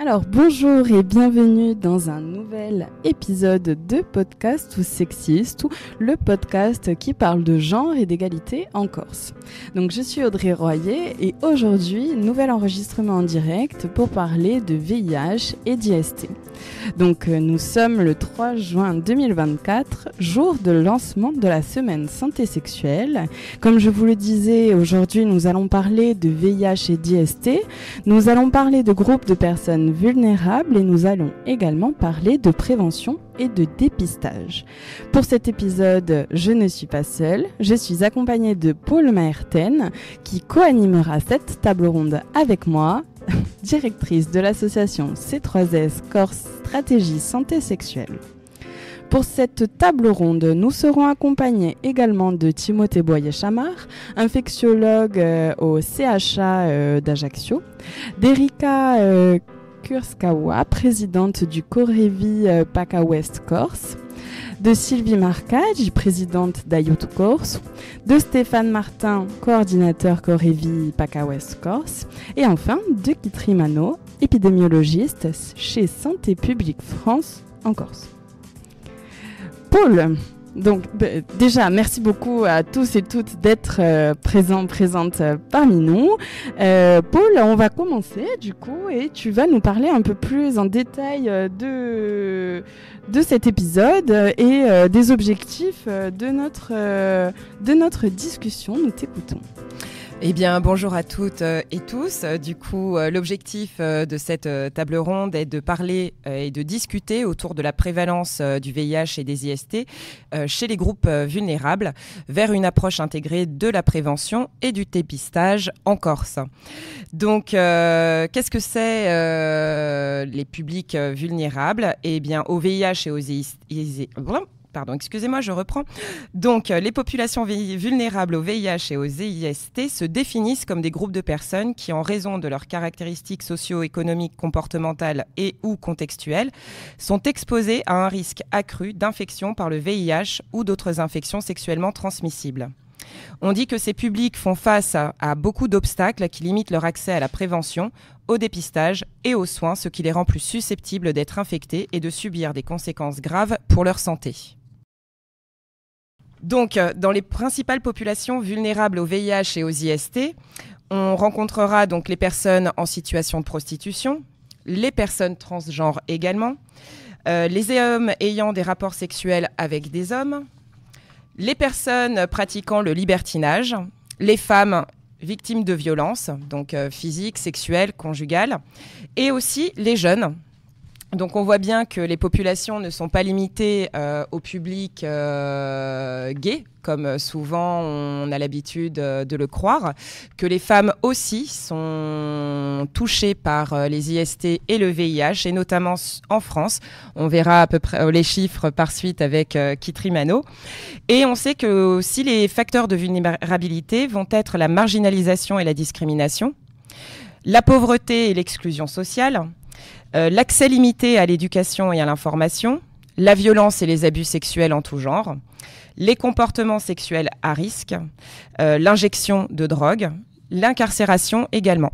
Alors bonjour et bienvenue dans un nouvel épisode de Podcast ou Sexiste, ou le podcast qui parle de genre et d'égalité en Corse. Donc je suis Audrey Royer et aujourd'hui, nouvel enregistrement en direct pour parler de VIH et d'IST. Donc nous sommes le 3 juin 2024, jour de lancement de la semaine santé sexuelle. Comme je vous le disais, aujourd'hui nous allons parler de VIH et d'IST, nous allons parler de groupes de personnes vulnérables et nous allons également parler de prévention et de dépistage. Pour cet épisode, je ne suis pas seule, je suis accompagnée de Paul Maerten qui co-animera cette table ronde avec moi, directrice de l'association C3S Corse Stratégie Santé Sexuelle. Pour cette table ronde, nous serons accompagnés également de Timothée Boyer-Chamard, infectiologue au CHA d'Ajaccio, d'Erika Kurskawa, présidente du Corevi PACA West Corse, de Sylvie Marcaggi, présidente d'Ayutu Corse, de Stéphane Martin, coordinateur Corevi PACA West Corse, et enfin de Kitri Mano, épidémiologiste chez Santé publique France en Corse. Paul, donc déjà merci beaucoup à tous et toutes d'être présentes parmi nous. Paul, on va commencer du coup et tu vas nous parler un peu plus en détail de cet épisode et des objectifs de notre discussion. Nous t'écoutons. Eh bien, bonjour à toutes et tous. Du coup, l'objectif de cette table ronde est de parler et de discuter autour de la prévalence du VIH et des IST chez les groupes vulnérables vers une approche intégrée de la prévention et du dépistage en Corse. Donc, qu'est-ce que c'est les publics vulnérables ? Eh bien, au VIH et aux IST... Pardon, excusez-moi, je reprends. Donc, les populations vulnérables au VIH et aux IST se définissent comme des groupes de personnes qui, en raison de leurs caractéristiques socio-économiques, comportementales et ou contextuelles, sont exposées à un risque accru d'infection par le VIH ou d'autres infections sexuellement transmissibles. On dit que ces publics font face à beaucoup d'obstacles qui limitent leur accès à la prévention, au dépistage et aux soins, ce qui les rend plus susceptibles d'être infectés et de subir des conséquences graves pour leur santé. Donc, dans les principales populations vulnérables au VIH et aux IST, on rencontrera donc les personnes en situation de prostitution, les personnes transgenres également, les hommes ayant des rapports sexuels avec des hommes, les personnes pratiquant le libertinage, les femmes victimes de violences, donc physiques, sexuelles, conjugales, et aussi les jeunes. Donc on voit bien que les populations ne sont pas limitées au public gay, comme souvent on a l'habitude de le croire, que les femmes aussi sont touchées par les IST et le VIH, et notamment en France. On verra à peu près les chiffres par suite avec Kitri Mano. Et on sait que aussi les facteurs de vulnérabilité vont être la marginalisation et la discrimination, la pauvreté et l'exclusion sociale, l'accès limité à l'éducation et à l'information, la violence et les abus sexuels en tout genre, les comportements sexuels à risque, l'injection de drogue, l'incarcération également.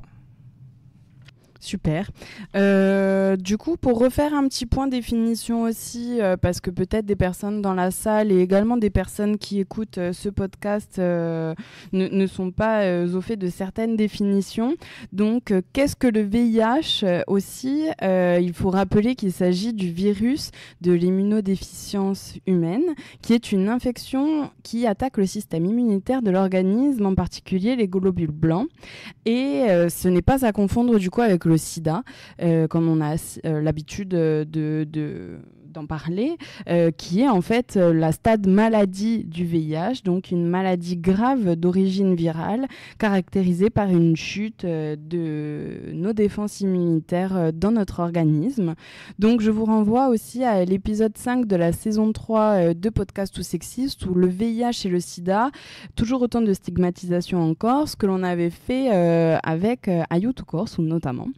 Super. Du coup, pour refaire un petit point définition aussi, parce que peut-être des personnes dans la salle et également des personnes qui écoutent ce podcast ne sont pas au fait de certaines définitions. Donc, qu'est-ce que le VIH aussi il faut rappeler qu'il s'agit du virus de l'immunodéficience humaine, qui est une infection qui attaque le système immunitaire de l'organisme, en particulier les globules blancs. Et ce n'est pas à confondre du coup avec le sida, comme on a l'habitude d'en parler, qui est en fait la stade maladie du VIH, donc une maladie grave d'origine virale, caractérisée par une chute de nos défenses immunitaires dans notre organisme. Donc je vous renvoie aussi à l'épisode 5 de la saison 3 de Podcast ou Sexiste, où le VIH et le sida, toujours autant de stigmatisation en Corse, que l'on avait fait avec Ayutu Corse, notamment.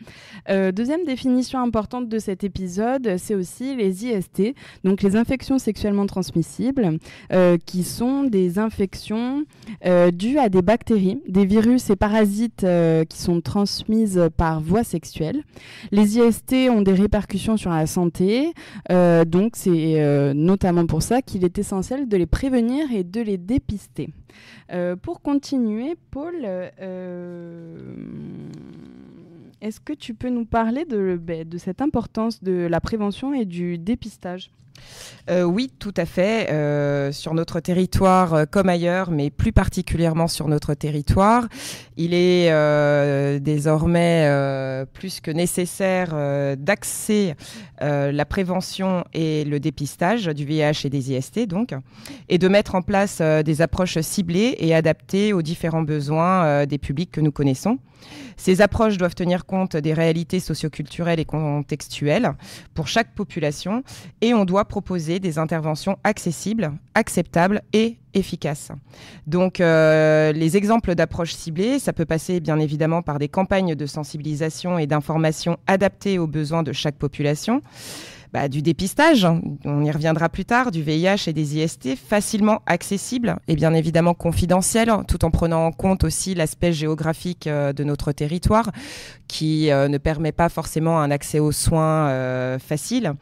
Deuxième définition importante de cet épisode, c'est aussi les IST IST, donc les infections sexuellement transmissibles, qui sont des infections dues à des bactéries, des virus et parasites qui sont transmises par voie sexuelle. Les IST ont des répercussions sur la santé, donc c'est notamment pour ça qu'il est essentiel de les prévenir et de les dépister. Pour continuer, Paul, est-ce que tu peux nous parler de cette importance de la prévention et du dépistage ? Oui, tout à fait. Sur notre territoire comme ailleurs, mais plus particulièrement sur notre territoire, il est désormais plus que nécessaire d'axer la prévention et le dépistage du VIH et des IST, donc, et de mettre en place des approches ciblées et adaptées aux différents besoins des publics que nous connaissons. Ces approches doivent tenir compte des réalités socioculturelles et contextuelles pour chaque population et on doit proposer des interventions accessibles, acceptables et efficaces. Donc les exemples d'approches ciblées, ça peut passer bien évidemment par des campagnes de sensibilisation et d'information adaptées aux besoins de chaque population. Du dépistage, on y reviendra plus tard, du VIH et des IST, facilement accessibles et bien évidemment confidentiels, tout en prenant en compte aussi l'aspect géographique de notre territoire qui ne permet pas forcément un accès aux soins facile.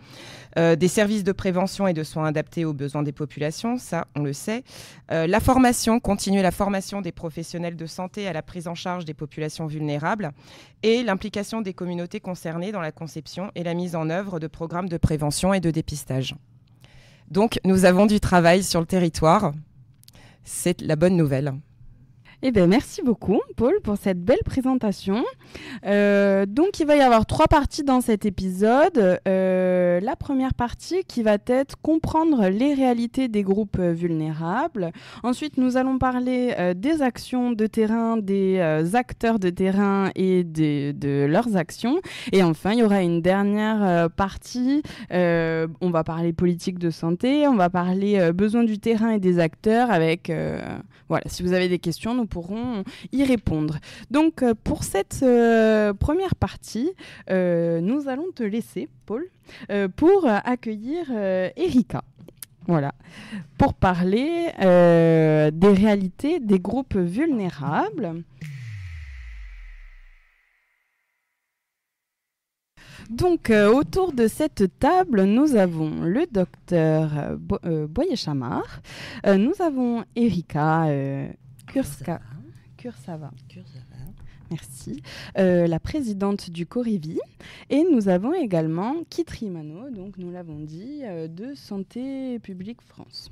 Des services de prévention et de soins adaptés aux besoins des populations, ça on le sait. Continuer la formation des professionnels de santé à la prise en charge des populations vulnérables et l'implication des communautés concernées dans la conception et la mise en œuvre de programmes de prévention et de dépistage. Donc nous avons du travail sur le territoire, c'est la bonne nouvelle. Eh bien, merci beaucoup, Paul, pour cette belle présentation. Donc, il va y avoir 3 parties dans cet épisode. La première partie qui va être comprendre les réalités des groupes vulnérables. Ensuite, nous allons parler des actions de terrain, des acteurs de terrain et de leurs actions. Et enfin, il y aura une dernière partie. On va parler politique de santé, on va parler besoins du terrain et des acteurs avec... Voilà, si vous avez des questions, nous pourrons y répondre. Donc, pour cette première partie, nous allons te laisser, Paul, pour accueillir Erika. Voilà, pour parler des réalités des groupes vulnérables. Donc, autour de cette table, nous avons le docteur Boyer-Chamard, nous avons Erika Kursava. Merci. La présidente du Corivi. Et nous avons également Kitri Mano, donc nous l'avons dit, de Santé publique France.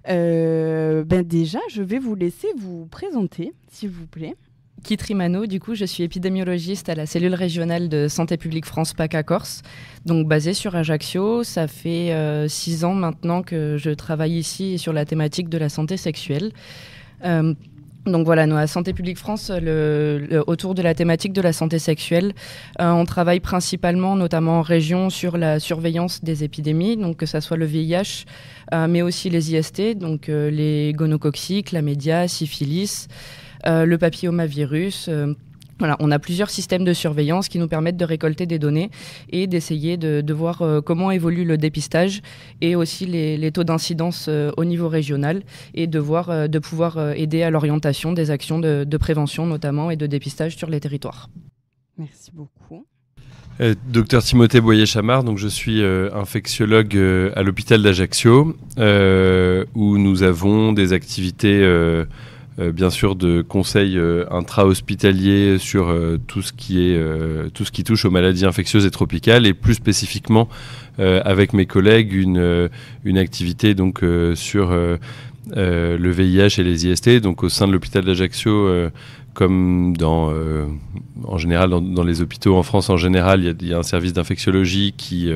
Déjà, je vais vous laisser vous présenter, s'il vous plaît. Kitri Mano, du coup, je suis épidémiologiste à la cellule régionale de Santé publique France PACA Corse, donc basée sur Ajaccio. Ça fait 6 ans maintenant que je travaille ici sur la thématique de la santé sexuelle. Donc voilà, nous à Santé publique France, autour de la thématique de la santé sexuelle, on travaille principalement, notamment en région, sur la surveillance des épidémies, donc que ça soit le VIH, mais aussi les IST, donc les gonococciques, chlamydia, syphilis, le papillomavirus. Voilà, on a plusieurs systèmes de surveillance qui nous permettent de récolter des données et d'essayer de voir comment évolue le dépistage et aussi les taux d'incidence au niveau régional et de pouvoir aider à l'orientation des actions de prévention notamment et de dépistage sur les territoires. Merci beaucoup. Docteur Timothée Boyer-Chamard, donc je suis infectiologue à l'hôpital d'Ajaccio où nous avons des activités bien sûr de conseils intra-hospitaliers sur tout ce qui touche aux maladies infectieuses et tropicales et plus spécifiquement avec mes collègues une activité donc sur le VIH et les IST, donc au sein de l'hôpital d'Ajaccio comme en général dans les hôpitaux en France en général, il y a un service d'infectiologie qui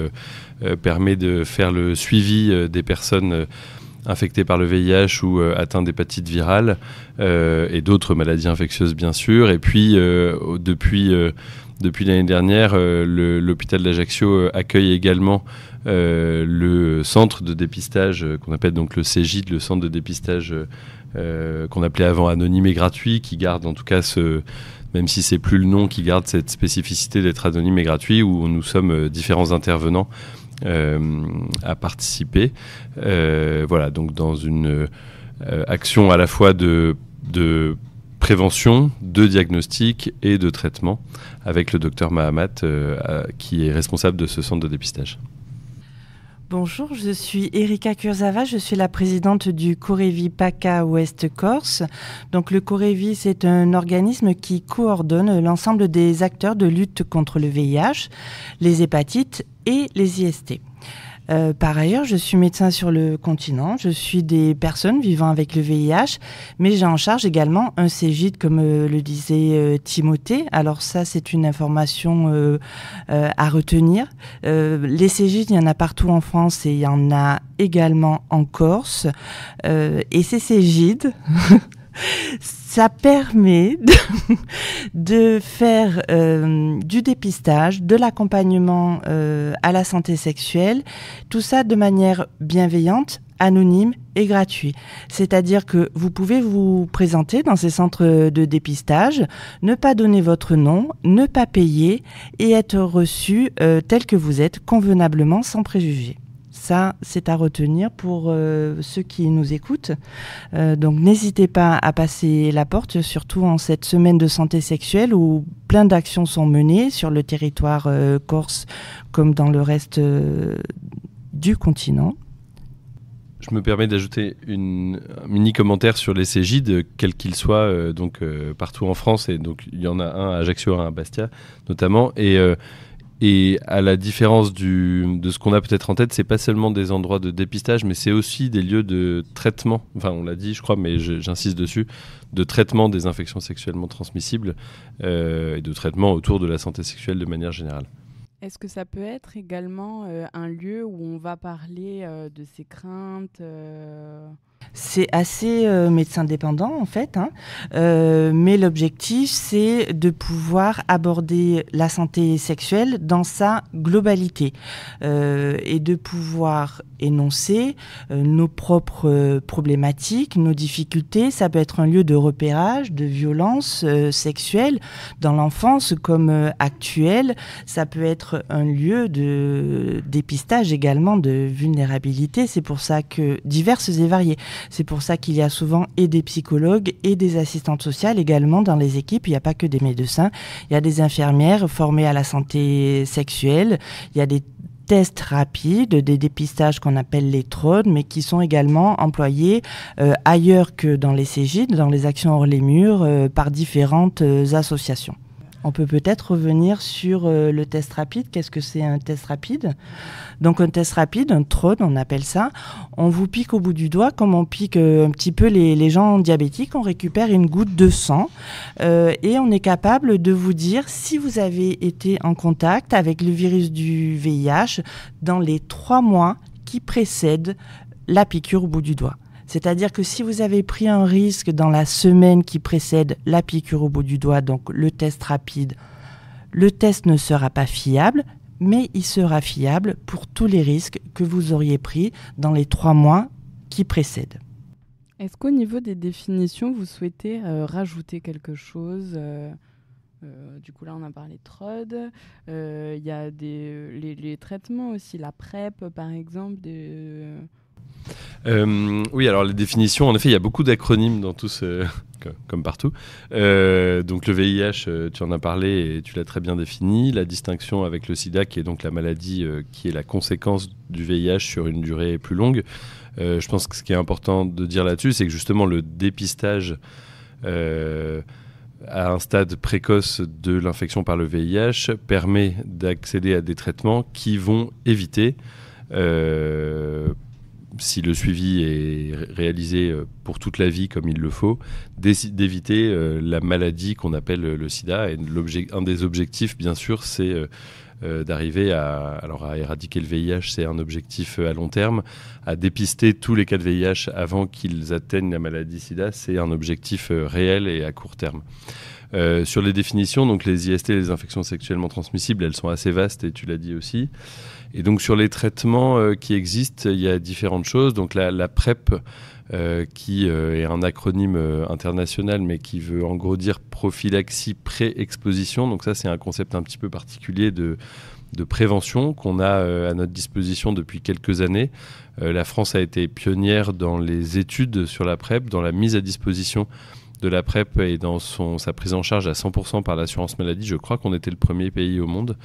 permet de faire le suivi des personnes infectés par le VIH ou atteints d'hépatite virale et d'autres maladies infectieuses bien sûr. Et puis depuis l'année dernière, l'hôpital d'Ajaccio accueille également le centre de dépistage qu'on appelle donc le CEGID, le centre de dépistage qu'on appelait avant anonyme et gratuit, qui garde en tout cas même si c'est plus le nom, qui garde cette spécificité d'être anonyme et gratuit, où nous sommes différents intervenants à participer. Voilà, donc dans une action à la fois de prévention, de diagnostic et de traitement avec le docteur Mahamat qui est responsable de ce centre de dépistage. Bonjour, je suis Erika Kurzava, je suis la présidente du Corévi PACA Ouest Corse. Donc le Corévi, c'est un organisme qui coordonne l'ensemble des acteurs de lutte contre le VIH, les hépatites et les IST. Par ailleurs, je suis médecin sur le continent, je suis des personnes vivant avec le VIH, mais j'ai en charge également un CEGID, comme le disait Timothée. Alors ça, c'est une information à retenir. Les CEGID, il y en a partout en France et il y en a également en Corse. Et ces CEGID... ça permet de faire du dépistage, de l'accompagnement à la santé sexuelle, tout ça de manière bienveillante, anonyme et gratuit. C'est-à-dire que vous pouvez vous présenter dans ces centres de dépistage, ne pas donner votre nom, ne pas payer et être reçu tel que vous êtes, convenablement, sans préjugés. Ça, c'est à retenir pour ceux qui nous écoutent. Donc, n'hésitez pas à passer la porte, surtout en cette semaine de santé sexuelle où plein d'actions sont menées sur le territoire corse comme dans le reste du continent. Je me permets d'ajouter un mini commentaire sur les CEGID, quels qu'ils soient, partout en France. Et donc, il y en a un à Ajaccio, un à Bastia, notamment. Et à la différence de ce qu'on a peut-être en tête, c'est pas seulement des endroits de dépistage, mais c'est aussi des lieux de traitement. Enfin, on l'a dit, je crois, mais j'insiste dessus, de traitement des infections sexuellement transmissibles et de traitement autour de la santé sexuelle de manière générale. Est-ce que ça peut être également un lieu où on va parler de ses craintes C'est assez médecin dépendant en fait, mais l'objectif c'est de pouvoir aborder la santé sexuelle dans sa globalité et de pouvoir énoncer nos propres problématiques, nos difficultés. Ça peut être un lieu de repérage de violences sexuelles dans l'enfance comme actuelle. Ça peut être un lieu de dépistage également de vulnérabilité. C'est pour ça que diverses et variées. C'est pour ça qu'il y a souvent et des psychologues et des assistantes sociales également dans les équipes. Il n'y a pas que des médecins. Il y a des infirmières formées à la santé sexuelle. Il y a des tests rapides, des dépistages qu'on appelle les TROD, mais qui sont également employés ailleurs que dans les CEGID, dans les actions hors les murs, par différentes associations. On peut peut-être revenir sur le test rapide. Qu'est-ce que c'est un test rapide ? Donc un test rapide, un TROD, on appelle ça. On vous pique au bout du doigt, comme on pique un petit peu les gens diabétiques. On récupère une goutte de sang et on est capable de vous dire si vous avez été en contact avec le virus du VIH dans les 3 mois qui précèdent la piqûre au bout du doigt. C'est-à-dire que si vous avez pris un risque dans la semaine qui précède la piqûre au bout du doigt, donc le test rapide, le test ne sera pas fiable, mais il sera fiable pour tous les risques que vous auriez pris dans les 3 mois qui précèdent. Est-ce qu'au niveau des définitions, vous souhaitez rajouter quelque chose du coup, là, on a parlé de TROD. Il y a les traitements aussi, la PrEP, par exemple, oui, alors les définitions, en effet, il y a beaucoup d'acronymes dans tous, comme partout. Donc le VIH, tu en as parlé et tu l'as très bien défini. La distinction avec le sida, qui est donc la maladie qui est la conséquence du VIH sur une durée plus longue. Je pense que ce qui est important de dire là-dessus, c'est que justement le dépistage à un stade précoce de l'infection par le VIH permet d'accéder à des traitements qui vont éviter si le suivi est réalisé pour toute la vie comme il le faut, d'éviter la maladie qu'on appelle le sida. Et un des objectifs, bien sûr, c'est d'arriver à éradiquer le VIH, c'est un objectif à long terme. À dépister tous les cas de VIH avant qu'ils atteignent la maladie sida, c'est un objectif réel et à court terme. Sur les définitions, donc les IST, les infections sexuellement transmissibles, elles sont assez vastes et tu l'as dit aussi. Et donc sur les traitements qui existent, il y a différentes choses. Donc la PrEP, qui est un acronyme international, mais qui veut en gros dire prophylaxie pré-exposition. Donc ça, c'est un concept un petit peu particulier de prévention qu'on a à notre disposition depuis quelques années. La France a été pionnière dans les études sur la PrEP, dans la mise à disposition de la PrEP et dans sa prise en charge à 100% par l'assurance maladie. Je crois qu'on était le premier pays au monde.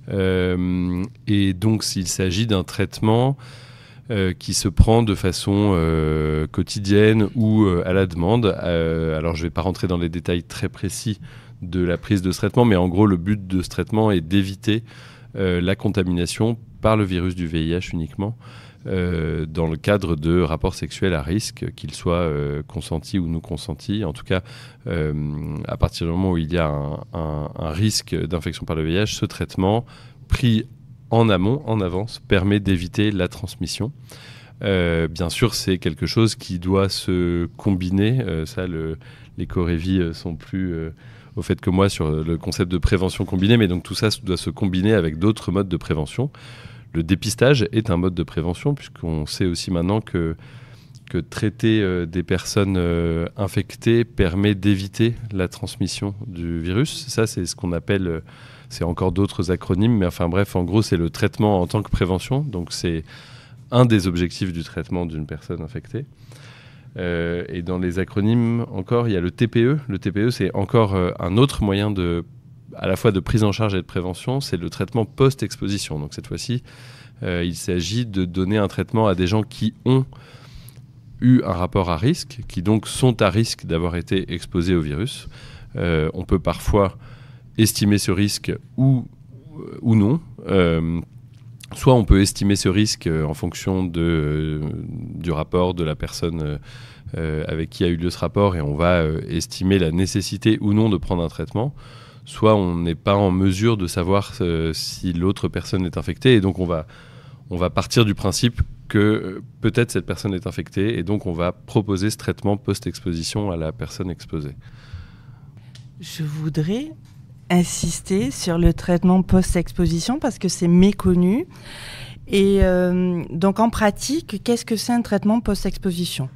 Et donc, il s'agit d'un traitement qui se prend de façon quotidienne ou à la demande. Alors, je ne vais pas rentrer dans les détails très précis de la prise de ce traitement, mais en gros, le but de ce traitement est d'éviter la contamination par le virus du VIH uniquement, dans le cadre de rapports sexuels à risque, qu'ils soient consentis ou non consentis. En tout cas, à partir du moment où il y a un risque d'infection par le VIH, ce traitement, pris en amont, en avance, permet d'éviter la transmission. Bien sûr, c'est quelque chose qui doit se combiner. Les Corévis sont plus au fait que moi sur le concept de prévention combinée, mais donc tout ça doit se combiner avec d'autres modes de prévention. Le dépistage est un mode de prévention, puisqu'on sait aussi maintenant que traiter des personnes infectées permet d'éviter la transmission du virus. Ça, c'est ce qu'on appelle, c'est encore d'autres acronymes, mais enfin bref, en gros, c'est le traitement en tant que prévention. Donc c'est un des objectifs du traitement d'une personne infectée. Et dans les acronymes, encore, il y a le TPE. Le TPE, c'est encore un autre moyen à la fois de prise en charge et de prévention, c'est le traitement post-exposition. Donc cette fois-ci, il s'agit de donner un traitement à des gens qui ont eu un rapport à risque, qui donc sont à risque d'avoir été exposés au virus. On peut parfois estimer ce risque ou non. Soit on peut estimer ce risque en fonction du rapport de la personne avec qui a eu lieu ce rapport, et on va estimer la nécessité ou non de prendre un traitement. Soit on n'est pas en mesure de savoir si l'autre personne est infectée, et donc on va partir du principe que peut-être cette personne est infectée, et donc on va proposer ce traitement post-exposition à la personne exposée. Je voudrais insister sur le traitement post-exposition parce que c'est méconnu. Et donc en pratique, qu'est-ce que c'est un traitement post-exposition ?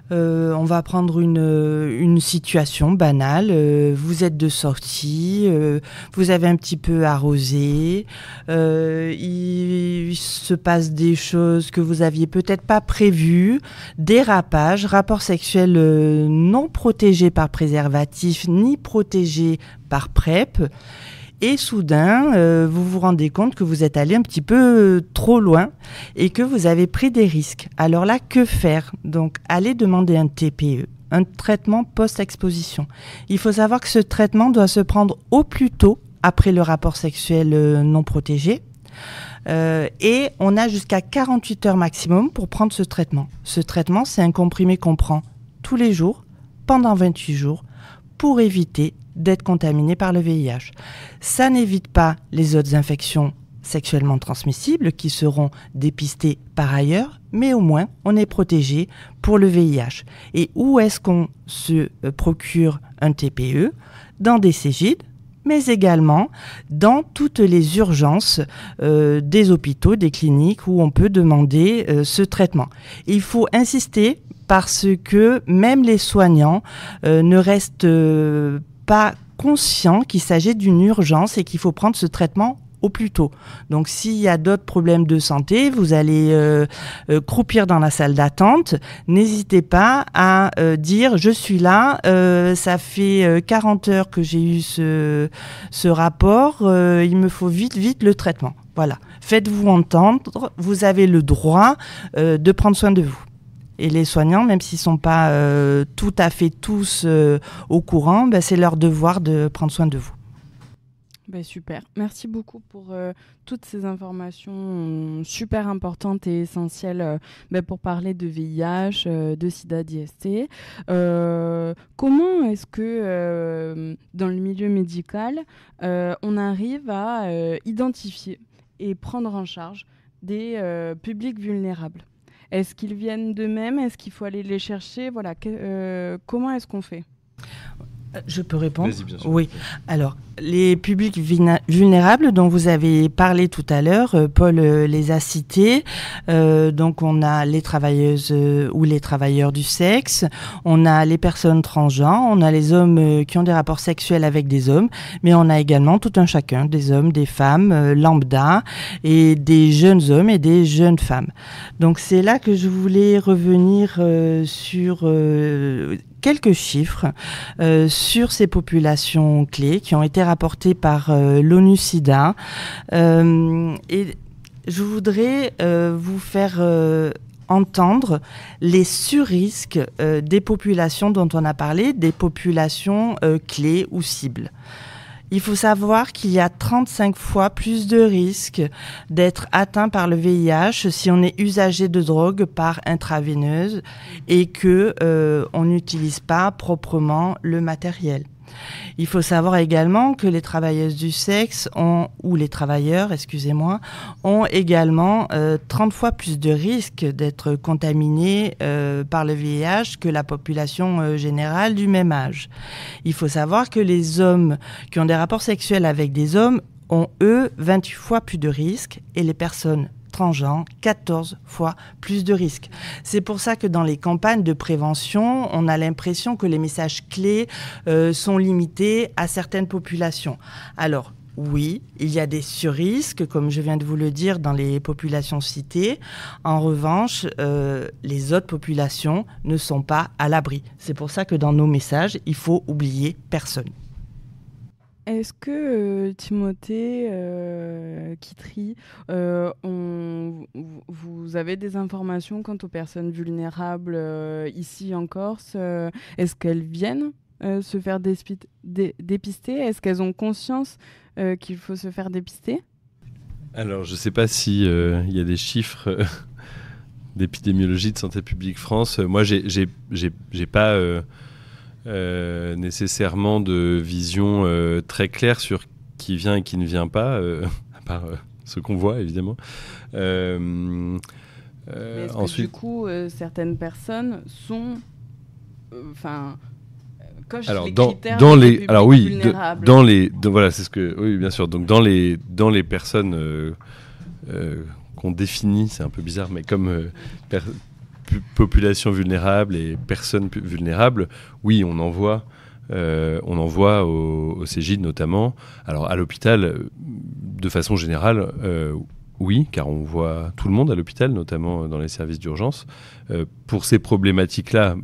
On va prendre une situation banale. Vous êtes de sortie, vous avez un petit peu arrosé, il se passe des choses que vous aviez peut-être pas prévues, dérapage, rapport sexuel non protégé par préservatif ni protégé par PrEP. Et soudain, vous vous rendez compte que vous êtes allé un petit peu trop loin et que vous avez pris des risques. Alors là, que faire ? Donc, allez demander un TPE, un traitement post-exposition. Il faut savoir que ce traitement doit se prendre au plus tôt après le rapport sexuel non protégé. Et on a jusqu'à 48 heures maximum pour prendre ce traitement. Ce traitement, c'est un comprimé qu'on prend tous les jours, pendant 28 jours, pour éviter d'être contaminé par le VIH. Ça n'évite pas les autres infections sexuellement transmissibles qui seront dépistées par ailleurs, mais au moins on est protégé pour le VIH. Et où est-ce qu'on se procure un TPE ? Dans des Cégides, mais également dans toutes les urgences des hôpitaux, des cliniques où on peut demander ce traitement. Il faut insister parce que même les soignants ne restent pas conscients qu'il s'agit d'une urgence et qu'il faut prendre ce traitement au plus tôt. Donc s'il y a d'autres problèmes de santé, vous allez croupir dans la salle d'attente, n'hésitez pas à dire je suis là, ça fait 40 heures que j'ai eu ce rapport, il me faut vite le traitement. Voilà, faites-vous entendre, vous avez le droit de prendre soin de vous. Et les soignants, même s'ils ne sont pas tout à fait tous au courant, c'est leur devoir de prendre soin de vous. Super. Merci beaucoup pour toutes ces informations super importantes et essentielles pour parler de VIH, de sida, d'IST. Comment est-ce que dans le milieu médical, on arrive à identifier et prendre en charge des publics vulnérables ? Est-ce qu'ils viennent d'eux-mêmes ? Est-ce qu'il faut aller les chercher ? Voilà. Comment est-ce qu'on fait ? Je peux répondre ? Vas-y, bien sûr. Oui. Alors, les publics vulnérables dont vous avez parlé tout à l'heure, Paul les a cités. Donc, on a les travailleuses ou les travailleurs du sexe, on a les personnes transgenres, on a les hommes qui ont des rapports sexuels avec des hommes, mais on a également tout un chacun, des hommes, des femmes, lambda, et des jeunes hommes et des jeunes femmes. Donc, c'est là que je voulais revenir sur quelques chiffres sur ces populations clés qui ont été rapportées par l'ONU-SIDA. Et je voudrais vous faire entendre les surrisques des populations dont on a parlé, des populations clés ou cibles. Il faut savoir qu'il y a 35 fois plus de risques d'être atteint par le VIH si on est usager de drogue par intraveineuse et que on n'utilise pas proprement le matériel. Il faut savoir également que les travailleuses du sexe ou les travailleurs, ont également 30 fois plus de risques d'être contaminés par le VIH que la population générale du même âge. Il faut savoir que les hommes qui ont des rapports sexuels avec des hommes ont, eux, 28 fois plus de risques et les personnes transgenres, 14 fois plus de risques. C'est pour ça que dans les campagnes de prévention, on a l'impression que les messages clés sont limités à certaines populations. Alors, oui, il y a des surrisques, comme je viens de vous le dire, dans les populations citées. En revanche, les autres populations ne sont pas à l'abri. C'est pour ça que dans nos messages, il faut oublier personne. Est-ce que Timothée Kitry, vous avez des informations quant aux personnes vulnérables ici en Corse Est-ce qu'elles viennent se faire dépister ? Est-ce qu'elles ont conscience qu'il faut se faire dépister ? Alors, je ne sais pas s'il y a des chiffres d'épidémiologie de Santé publique France. Moi, j'ai pas nécessairement de vision très claire sur qui vient et qui ne vient pas, à part ce qu'on voit, évidemment. Mais est-ce que du coup, certaines personnes sont... cochent les critères vulnérables. Voilà, c'est ce que... Oui, bien sûr. Donc, dans les personnes qu'on définit, c'est un peu bizarre, mais comme... population vulnérable et personnes vulnérables, oui, on en voit au Cégide notamment. Alors à l'hôpital, de façon générale, oui, car on voit tout le monde à l'hôpital, notamment dans les services d'urgence. Pour ces problématiques-là,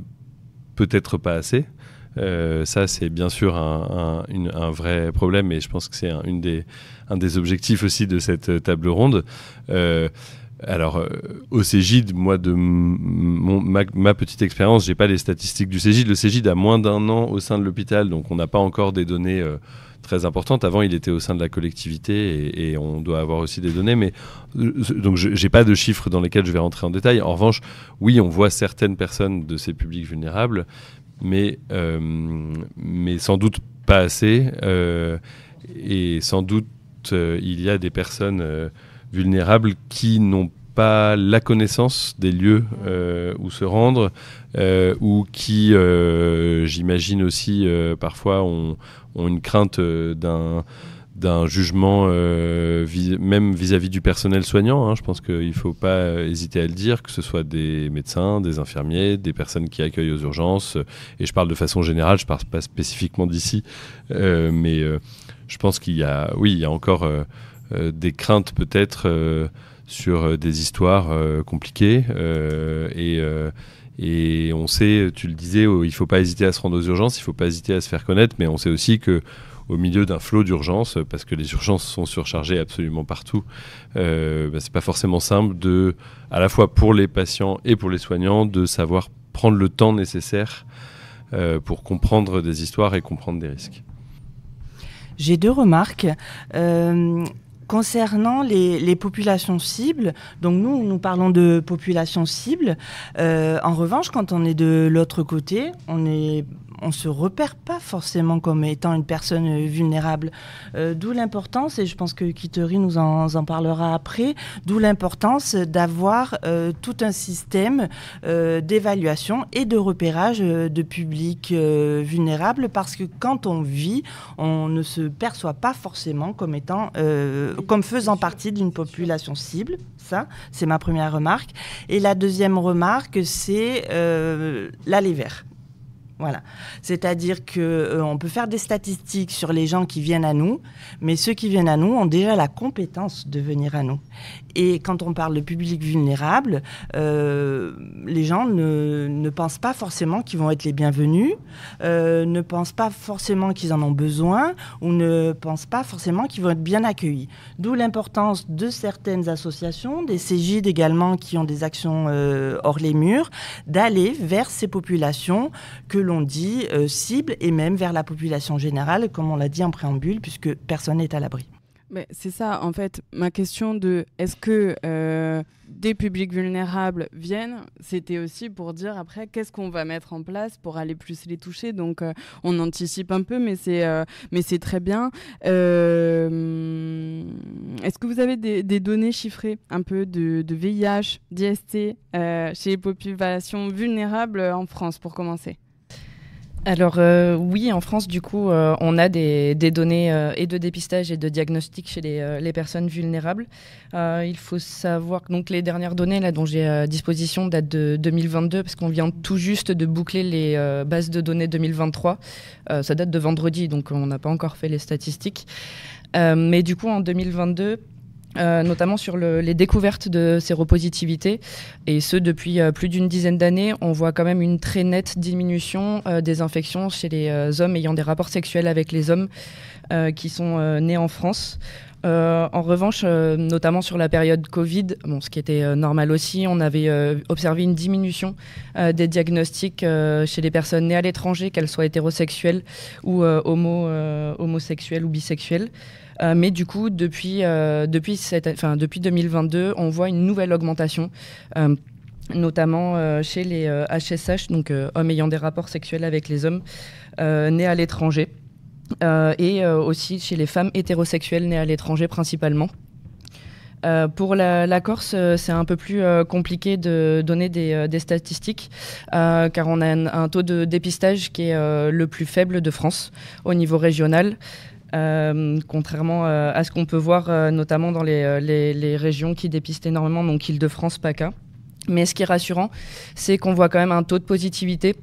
peut-être pas assez. Ça, c'est bien sûr un vrai problème, et je pense que c'est un des objectifs aussi de cette table ronde. Alors, au Cégide, moi, de ma petite expérience, j'ai pas les statistiques du Cégide. Le Cégide a moins d'1 an au sein de l'hôpital, donc on n'a pas encore des données très importantes. Avant, il était au sein de la collectivité et on doit avoir aussi des données. Mais donc, j'ai pas de chiffres dans lesquels je vais rentrer en détail. En revanche, oui, on voit certaines personnes de ces publics vulnérables, mais sans doute pas assez. Et sans doute, il y a des personnes vulnérables qui n'ont pas la connaissance des lieux où se rendre ou qui, j'imagine aussi, parfois ont une crainte d'un jugement même vis-à-vis du personnel soignant. Hein. Je pense qu'il ne faut pas hésiter à le dire, que ce soit des médecins, des infirmiers, des personnes qui accueillent aux urgences. Et je parle de façon générale, je ne parle pas spécifiquement d'ici. Mais je pense qu'il y a encore... des craintes peut-être sur des histoires compliquées et on sait, tu le disais, il ne faut pas hésiter à se rendre aux urgences, il ne faut pas hésiter à se faire connaître, mais on sait aussi qu'au milieu d'un flot d'urgences, parce que les urgences sont surchargées absolument partout, c'est pas forcément simple à la fois pour les patients et pour les soignants, de savoir prendre le temps nécessaire pour comprendre des histoires et comprendre des risques. J'ai 2 remarques. Concernant les populations cibles, donc nous parlons de populations cibles. En revanche, quand on est de l'autre côté, on on se repère pas forcément comme étant une personne vulnérable. D'où l'importance, et je pense que Kiteri nous en parlera après, d'où l'importance d'avoir tout un système d'évaluation et de repérage de publics vulnérables, parce que quand on vit, on ne se perçoit pas forcément comme étant, comme faisant partie d'une population cible. Ça, c'est ma première remarque. Et la deuxième remarque, c'est l'aller vers. Voilà. C'est-à-dire qu'on peut faire des statistiques sur les gens qui viennent à nous, mais ceux qui viennent à nous ont déjà la compétence de venir à nous. Et quand on parle de public vulnérable, les gens ne pensent pas forcément qu'ils vont être les bienvenus, ne pensent pas forcément qu'ils en ont besoin, ou ne pensent pas forcément qu'ils vont être bien accueillis. D'où l'importance de certaines associations, des CEGID également, qui ont des actions hors les murs, d'aller vers ces populations que l'on dit cibles, et même vers la population générale, comme on l'a dit en préambule, puisque personne n'est à l'abri. Mais c'est ça, en fait, ma question de est-ce que des publics vulnérables viennent, c'était aussi pour dire après qu'est-ce qu'on va mettre en place pour aller plus les toucher. Donc on anticipe un peu, mais c'est très bien. Est-ce que vous avez des données chiffrées un peu de VIH, d'IST chez les populations vulnérables en France, pour commencer? Alors oui, en France, du coup, on a des données et de dépistage et de diagnostic chez les personnes vulnérables. Il faut savoir que donc, les dernières données là, dont j'ai à disposition datent de 2022, parce qu'on vient tout juste de boucler les bases de données 2023. Ça date de vendredi, donc on n'a pas encore fait les statistiques. Mais du coup, en 2022... notamment sur les découvertes de séropositivité, et ce depuis plus d'une dizaine d'années, on voit quand même une très nette diminution des infections chez les hommes ayant des rapports sexuels avec les hommes qui sont nés en France. En revanche, notamment sur la période Covid, ce qui était normal aussi, on avait observé une diminution des diagnostics chez les personnes nées à l'étranger, qu'elles soient hétérosexuelles ou homosexuelles ou bisexuelles. Mais du coup, depuis 2022, on voit une nouvelle augmentation, notamment chez les HSH, donc hommes ayant des rapports sexuels avec les hommes nés à l'étranger, et aussi chez les femmes hétérosexuelles nées à l'étranger principalement. Pour la Corse, c'est un peu plus compliqué de donner des statistiques, car on a un taux de dépistage qui est le plus faible de France au niveau régional. Contrairement à ce qu'on peut voir notamment dans les régions qui dépistent énormément, donc Île-de-France, PACA. Mais ce qui est rassurant, c'est qu'on voit quand même un taux de positivité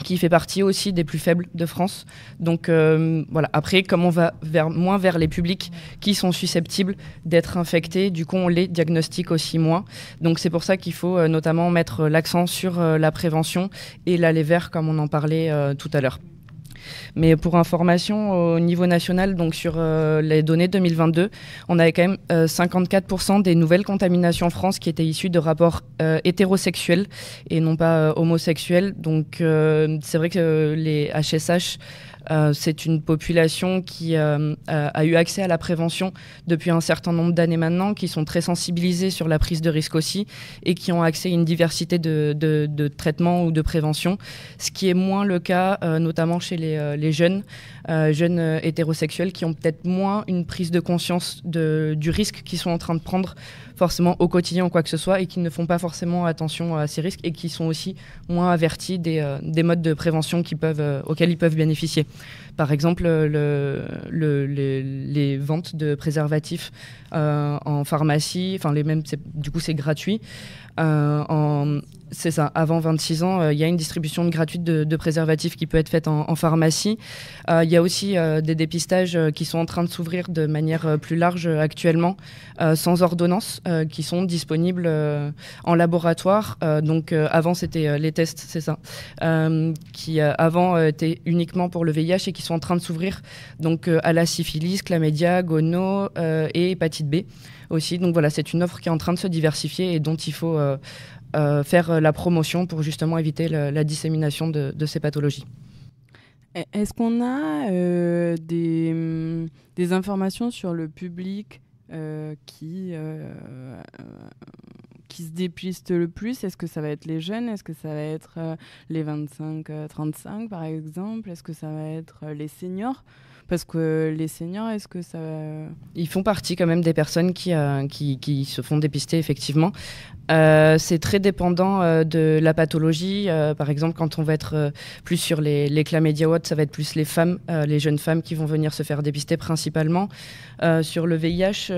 qui fait partie aussi des plus faibles de France. Donc voilà. Après, comme on va moins vers les publics qui sont susceptibles d'être infectés, du coup on les diagnostique aussi moins. Donc c'est pour ça qu'il faut notamment mettre l'accent sur la prévention et l'aller vers, comme on en parlait tout à l'heure. Mais pour information, au niveau national, donc sur les données 2022, on avait quand même 54% des nouvelles contaminations en France qui étaient issues de rapports hétérosexuels et non pas homosexuels. Donc c'est vrai que les HSH, c'est une population qui a eu accès à la prévention depuis un certain nombre d'années maintenant, qui sont très sensibilisés sur la prise de risque aussi, et qui ont accès à une diversité de traitements ou de prévention, ce qui est moins le cas notamment chez les jeunes hétérosexuels, qui ont peut-être moins une prise de conscience du risque qu'ils sont en train de prendre forcément au quotidien ou quoi que ce soit, et qui ne font pas forcément attention à ces risques, et qui sont aussi moins avertis des modes de prévention auxquels ils peuvent bénéficier. Par exemple, les ventes de préservatifs en pharmacie, du coup c'est gratuit. C'est ça, avant 26 ans, il y a une distribution gratuite de préservatifs qui peut être faite en pharmacie. Il y a aussi des dépistages qui sont en train de s'ouvrir de manière plus large actuellement, sans ordonnance, qui sont disponibles en laboratoire. Donc avant, c'était les tests, c'est ça, qui avant étaient uniquement pour le VIH et qui sont en train de s'ouvrir donc, à la syphilis, chlamydia, gono et hépatite B aussi. Donc voilà, c'est une offre qui est en train de se diversifier et dont il faut faire la promotion pour justement éviter la dissémination de ces pathologies. Est-ce qu'on a des informations sur le public qui qui se dépistent le plus? Est-ce que ça va être les jeunes? Est-ce que ça va être les 25-35 par exemple? Est-ce que ça va être les seniors? Parce que les seniors, est-ce que ça... Ils font partie quand même des personnes qui se font dépister, effectivement. C'est très dépendant de la pathologie. Par exemple, quand on va être plus sur les chlamydia ou autres, ça va être plus les femmes, les jeunes femmes qui vont venir se faire dépister principalement. Sur le VIH,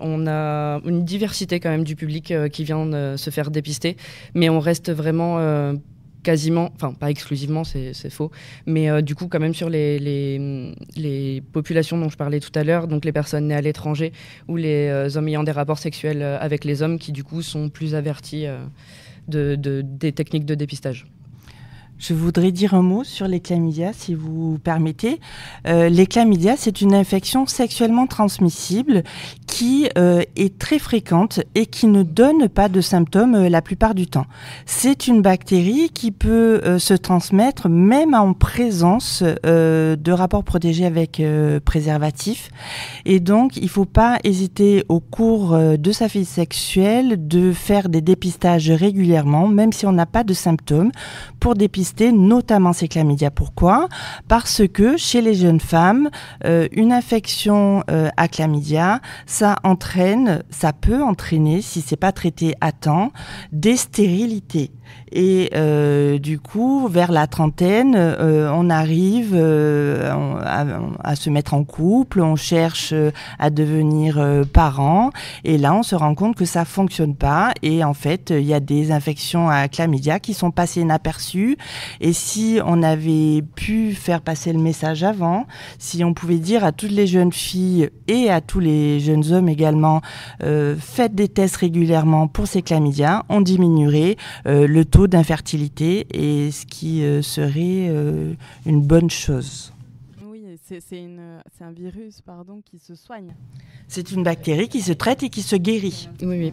on a une diversité quand même du public qui vient se faire dépister, mais on reste vraiment... quasiment, enfin pas exclusivement, c'est faux, mais du coup quand même sur les populations dont je parlais tout à l'heure, donc les personnes nées à l'étranger ou les hommes ayant des rapports sexuels avec les hommes qui du coup sont plus avertis des techniques de dépistage. Je voudrais dire un mot sur les chlamydia, si vous permettez. Les chlamydia, c'est une infection sexuellement transmissible qui est très fréquente et qui ne donne pas de symptômes la plupart du temps. C'est une bactérie qui peut se transmettre même en présence de rapports protégés avec préservatif. Et donc, il ne faut pas hésiter au cours de sa vie sexuelle de faire des dépistages régulièrement, même si on n'a pas de symptômes, pour dépister notamment ces chlamydia. Pourquoi ? Parce que chez les jeunes femmes, une infection à chlamydia, ça peut entraîner, si c'est pas traité à temps, des stérilités. Et du coup, vers la trentaine, on arrive à se mettre en couple, on cherche à devenir parents, et là, on se rend compte que ça fonctionne pas. Et en fait, il y a des infections à chlamydia qui sont passées inaperçues. Et si on avait pu faire passer le message avant, si on pouvait dire à toutes les jeunes filles et à tous les jeunes hommes également, faites des tests régulièrement pour ces chlamydia, on diminuerait le taux d'infertilité, et ce qui serait une bonne chose. Oui, c'est un virus qui se soigne. C'est une bactérie qui se traite et qui se guérit. Oui.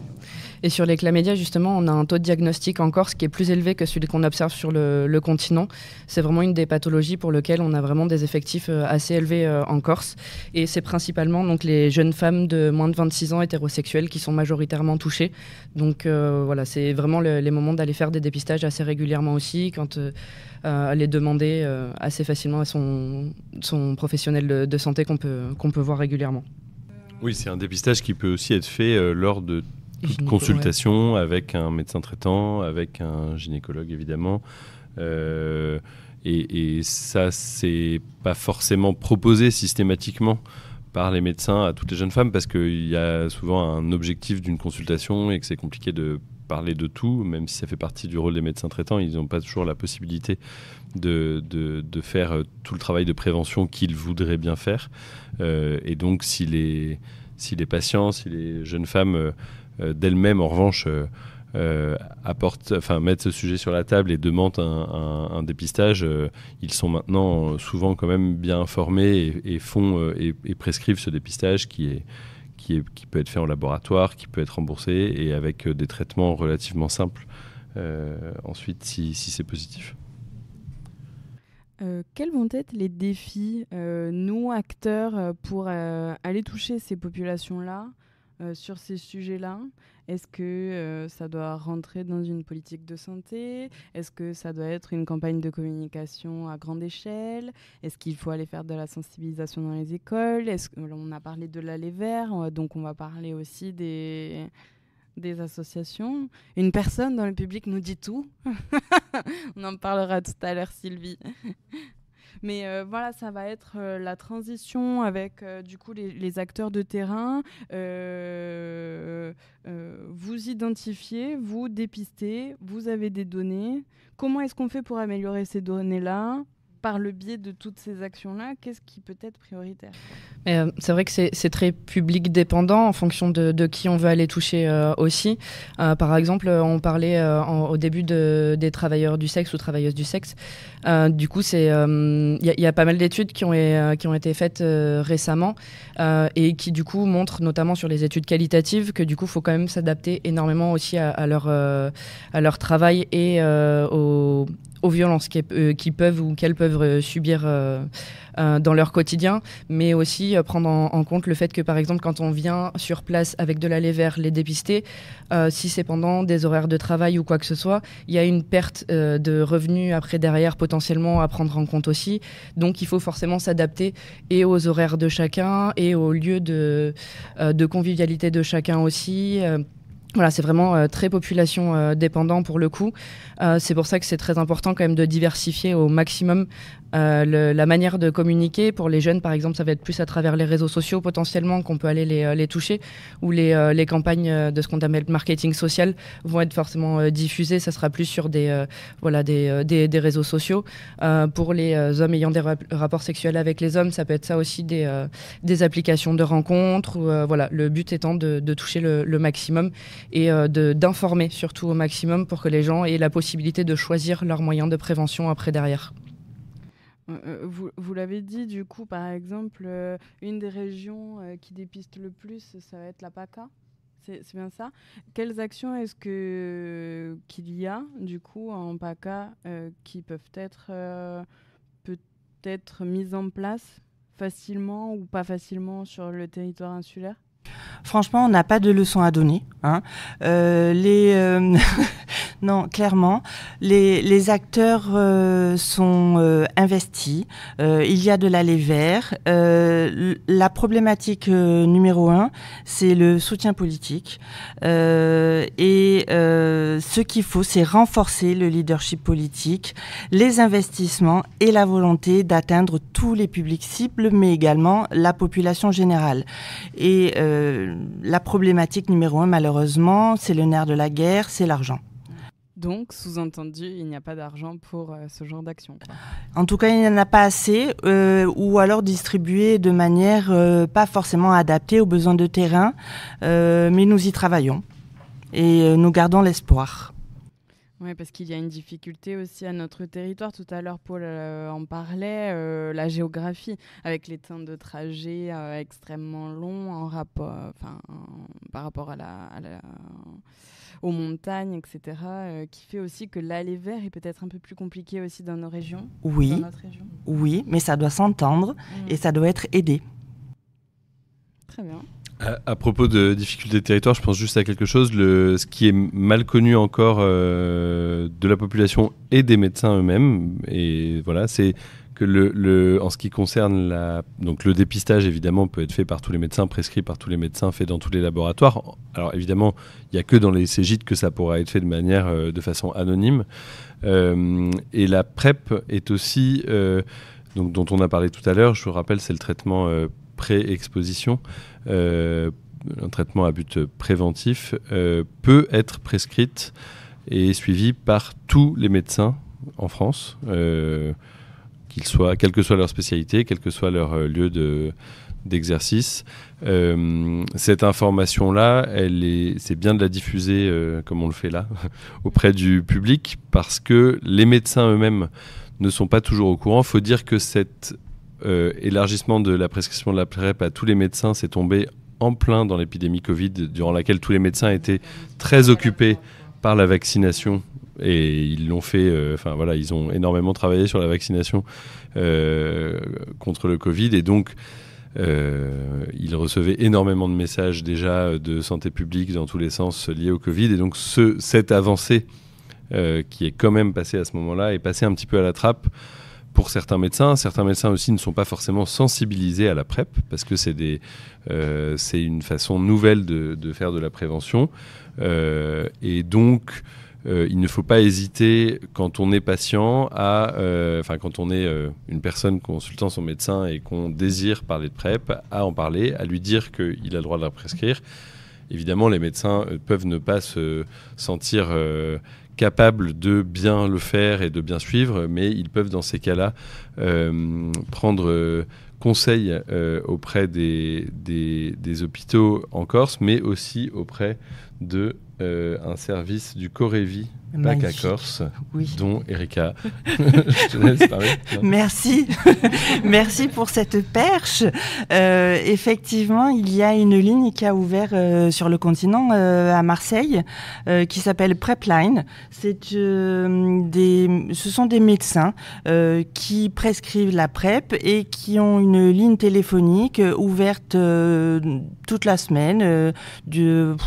Et sur les chlamydia, justement, on a un taux de diagnostic en Corse qui est plus élevé que celui qu'on observe sur le continent. C'est vraiment une des pathologies pour lesquelles on a vraiment des effectifs assez élevés en Corse. Et c'est principalement donc, les jeunes femmes de moins de 26 ans hétérosexuelles qui sont majoritairement touchées. Donc voilà, c'est vraiment les moments d'aller faire des dépistages assez régulièrement aussi, quand à les demander assez facilement à son professionnel de santé qu'on peut voir régulièrement. Oui, c'est un dépistage qui peut aussi être fait lors de toute consultation avec un médecin traitant, avec un gynécologue évidemment. Et ça, c'est pas forcément proposé systématiquement par les médecins à toutes les jeunes femmes, parce qu'il y a souvent un objectif d'une consultation et que c'est compliqué de parler de tout, même si ça fait partie du rôle des médecins traitants. Ils n'ont pas toujours la possibilité de faire tout le travail de prévention qu'ils voudraient bien faire. Et donc, si les patients, si les jeunes femmes d'elles-mêmes, en revanche, mettent ce sujet sur la table et demandent un dépistage, ils sont maintenant souvent quand même bien informés et font et prescrivent ce dépistage qui peut être fait en laboratoire, qui peut être remboursé et avec des traitements relativement simples ensuite si c'est positif. Quels vont être les défis, nous, acteurs, pour aller toucher ces populations-là, sur ces sujets-là? Est-ce que ça doit rentrer dans une politique de santé? Est-ce que ça doit être une campagne de communication à grande échelle? Est-ce qu'il faut aller faire de la sensibilisation dans les écoles? On a parlé de l'aller vers, donc on va parler aussi des associations. Une personne dans le public nous dit tout. On en parlera tout à l'heure, Sylvie. Mais voilà, ça va être la transition avec du coup les acteurs de terrain. Vous identifiez, vous dépistez, vous avez des données. Comment est-ce qu'on fait pour améliorer ces données-là ? Par le biais de toutes ces actions-là, qu'est-ce qui peut être prioritaire ? C'est vrai que c'est très public dépendant en fonction de qui on veut aller toucher aussi. Par exemple, on parlait au début des travailleurs du sexe ou travailleuses du sexe. Du coup, il y a pas mal d'études qui ont été faites récemment et qui du coup montrent, notamment sur les études qualitatives, que du coup, il faut quand même s'adapter énormément aussi à leur travail et aux violences qu'ils peuvent ou qu'elles peuvent subir dans leur quotidien, mais aussi prendre en compte le fait que, par exemple, quand on vient sur place avec de la levère les dépister, si c'est pendant des horaires de travail ou quoi que ce soit, il y a une perte de revenus après derrière potentiellement à prendre en compte aussi. Donc il faut forcément s'adapter et aux horaires de chacun et aux lieux de convivialité de chacun aussi. Voilà, c'est vraiment très population dépendant pour le coup. C'est pour ça que c'est très important quand même de diversifier au maximum la manière de communiquer. Pour les jeunes, par exemple, ça va être plus à travers les réseaux sociaux potentiellement qu'on peut aller les toucher, ou les campagnes de ce qu'on appelle marketing social vont être forcément diffusées. Ça sera plus sur des réseaux sociaux. Pour les hommes ayant des rapports sexuels avec les hommes, ça peut être ça aussi, des applications de rencontres. Voilà, le but étant de toucher le maximum et d'informer surtout au maximum pour que les gens aient la possibilité de choisir leurs moyens de prévention après derrière. Vous l'avez dit, du coup, par exemple, une des régions qui dépiste le plus, ça va être la PACA. C'est bien ça. Quelles actions est-ce qu'il y a, du coup, en PACA qui peuvent être peut-être mises en place facilement ou pas facilement sur le territoire insulaire ? Franchement, on n'a pas de leçons à donner. Non, clairement, les acteurs sont investis. Il y a de l'aller vers. La problématique numéro 1, c'est le soutien politique. Ce qu'il faut, c'est renforcer le leadership politique, les investissements et la volonté d'atteindre tous les publics cibles, mais également la population générale. Et la problématique numéro 1, malheureusement, c'est le nerf de la guerre, c'est l'argent. Donc, sous-entendu, il n'y a pas d'argent pour ce genre d'action, quoi. En tout cas, il n'y en a pas assez, ou alors distribué de manière pas forcément adaptée aux besoins de terrain, mais nous y travaillons et nous gardons l'espoir. Oui, parce qu'il y a une difficulté aussi à notre territoire. Tout à l'heure, Paul en parlait, la géographie, avec les temps de trajet extrêmement longs par rapport aux montagnes, etc., qui fait aussi que l'aller vers est peut-être un peu plus compliqué aussi dans nos régions. Oui, dans notre région. Oui, mais ça doit s'entendre et ça doit être aidé. Très bien. À propos de difficultés de territoire, je pense juste à quelque chose. Ce qui est mal connu encore de la population et des médecins eux-mêmes, et voilà, c'est que en ce qui concerne donc le dépistage, évidemment, peut être fait par tous les médecins, prescrit par tous les médecins, fait dans tous les laboratoires. Alors évidemment, il n'y a que dans les Cégide que ça pourra être fait de façon anonyme. Et la PrEP est aussi, donc, dont on a parlé tout à l'heure, je vous rappelle, c'est le traitement pré-exposition, un traitement à but préventif, peut être prescrite et suivie par tous les médecins en France, quelle que soit leur spécialité, quel que soit leur lieu d'exercice. Cette information-là, c'est bien de la diffuser, comme on le fait là, auprès du public, parce que les médecins eux-mêmes ne sont pas toujours au courant. Il faut dire que cet élargissement de la prescription de la PrEP à tous les médecins, c'est tombé en plein dans l'épidémie Covid, durant laquelle tous les médecins étaient très occupés par la vaccination. Et ils l'ont fait, ils ont énormément travaillé sur la vaccination contre le Covid. Et donc, ils recevaient énormément de messages déjà de santé publique dans tous les sens liés au Covid. Et donc, cette avancée qui est quand même passée à ce moment-là est passée un petit peu à la trappe pour certains médecins. Certains médecins aussi ne sont pas forcément sensibilisés à la PrEP parce que c'est une façon nouvelle de faire de la prévention. Et donc, il ne faut pas hésiter, quand on est patient, quand on est une personne consultant son médecin et qu'on désire parler de PrEP, à en parler, à lui dire qu'il a le droit de la prescrire. Évidemment, les médecins peuvent ne pas se sentir capables de bien le faire et de bien suivre, mais ils peuvent, dans ces cas-là, prendre conseil auprès des hôpitaux en Corse, mais aussi auprès d'un service du Corévi PACA-Corse, oui. dont Erika. Je te laisse parler. Merci. Merci pour cette perche. Effectivement, il y a une ligne qui a ouvert sur le continent à Marseille qui s'appelle PrepLine. Ce sont des médecins qui prescrivent la PrEP et qui ont une ligne téléphonique ouverte toute la semaine,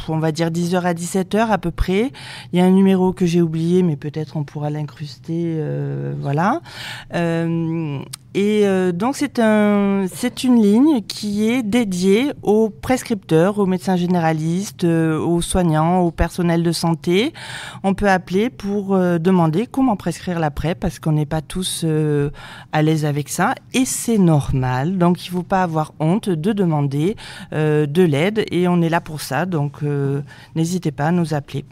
on va dire 10h à 17h à peu près. Il y a un numéro que j'ai oublié, mais peut-être on pourra l'incruster, voilà. Donc c'est une ligne qui est dédiée aux prescripteurs, aux médecins généralistes, aux soignants, au personnel de santé. On peut appeler pour demander comment prescrire la PrEP parce qu'on n'est pas tous à l'aise avec ça et c'est normal. Donc il ne faut pas avoir honte de demander de l'aide et on est là pour ça. Donc n'hésitez pas à nous appeler.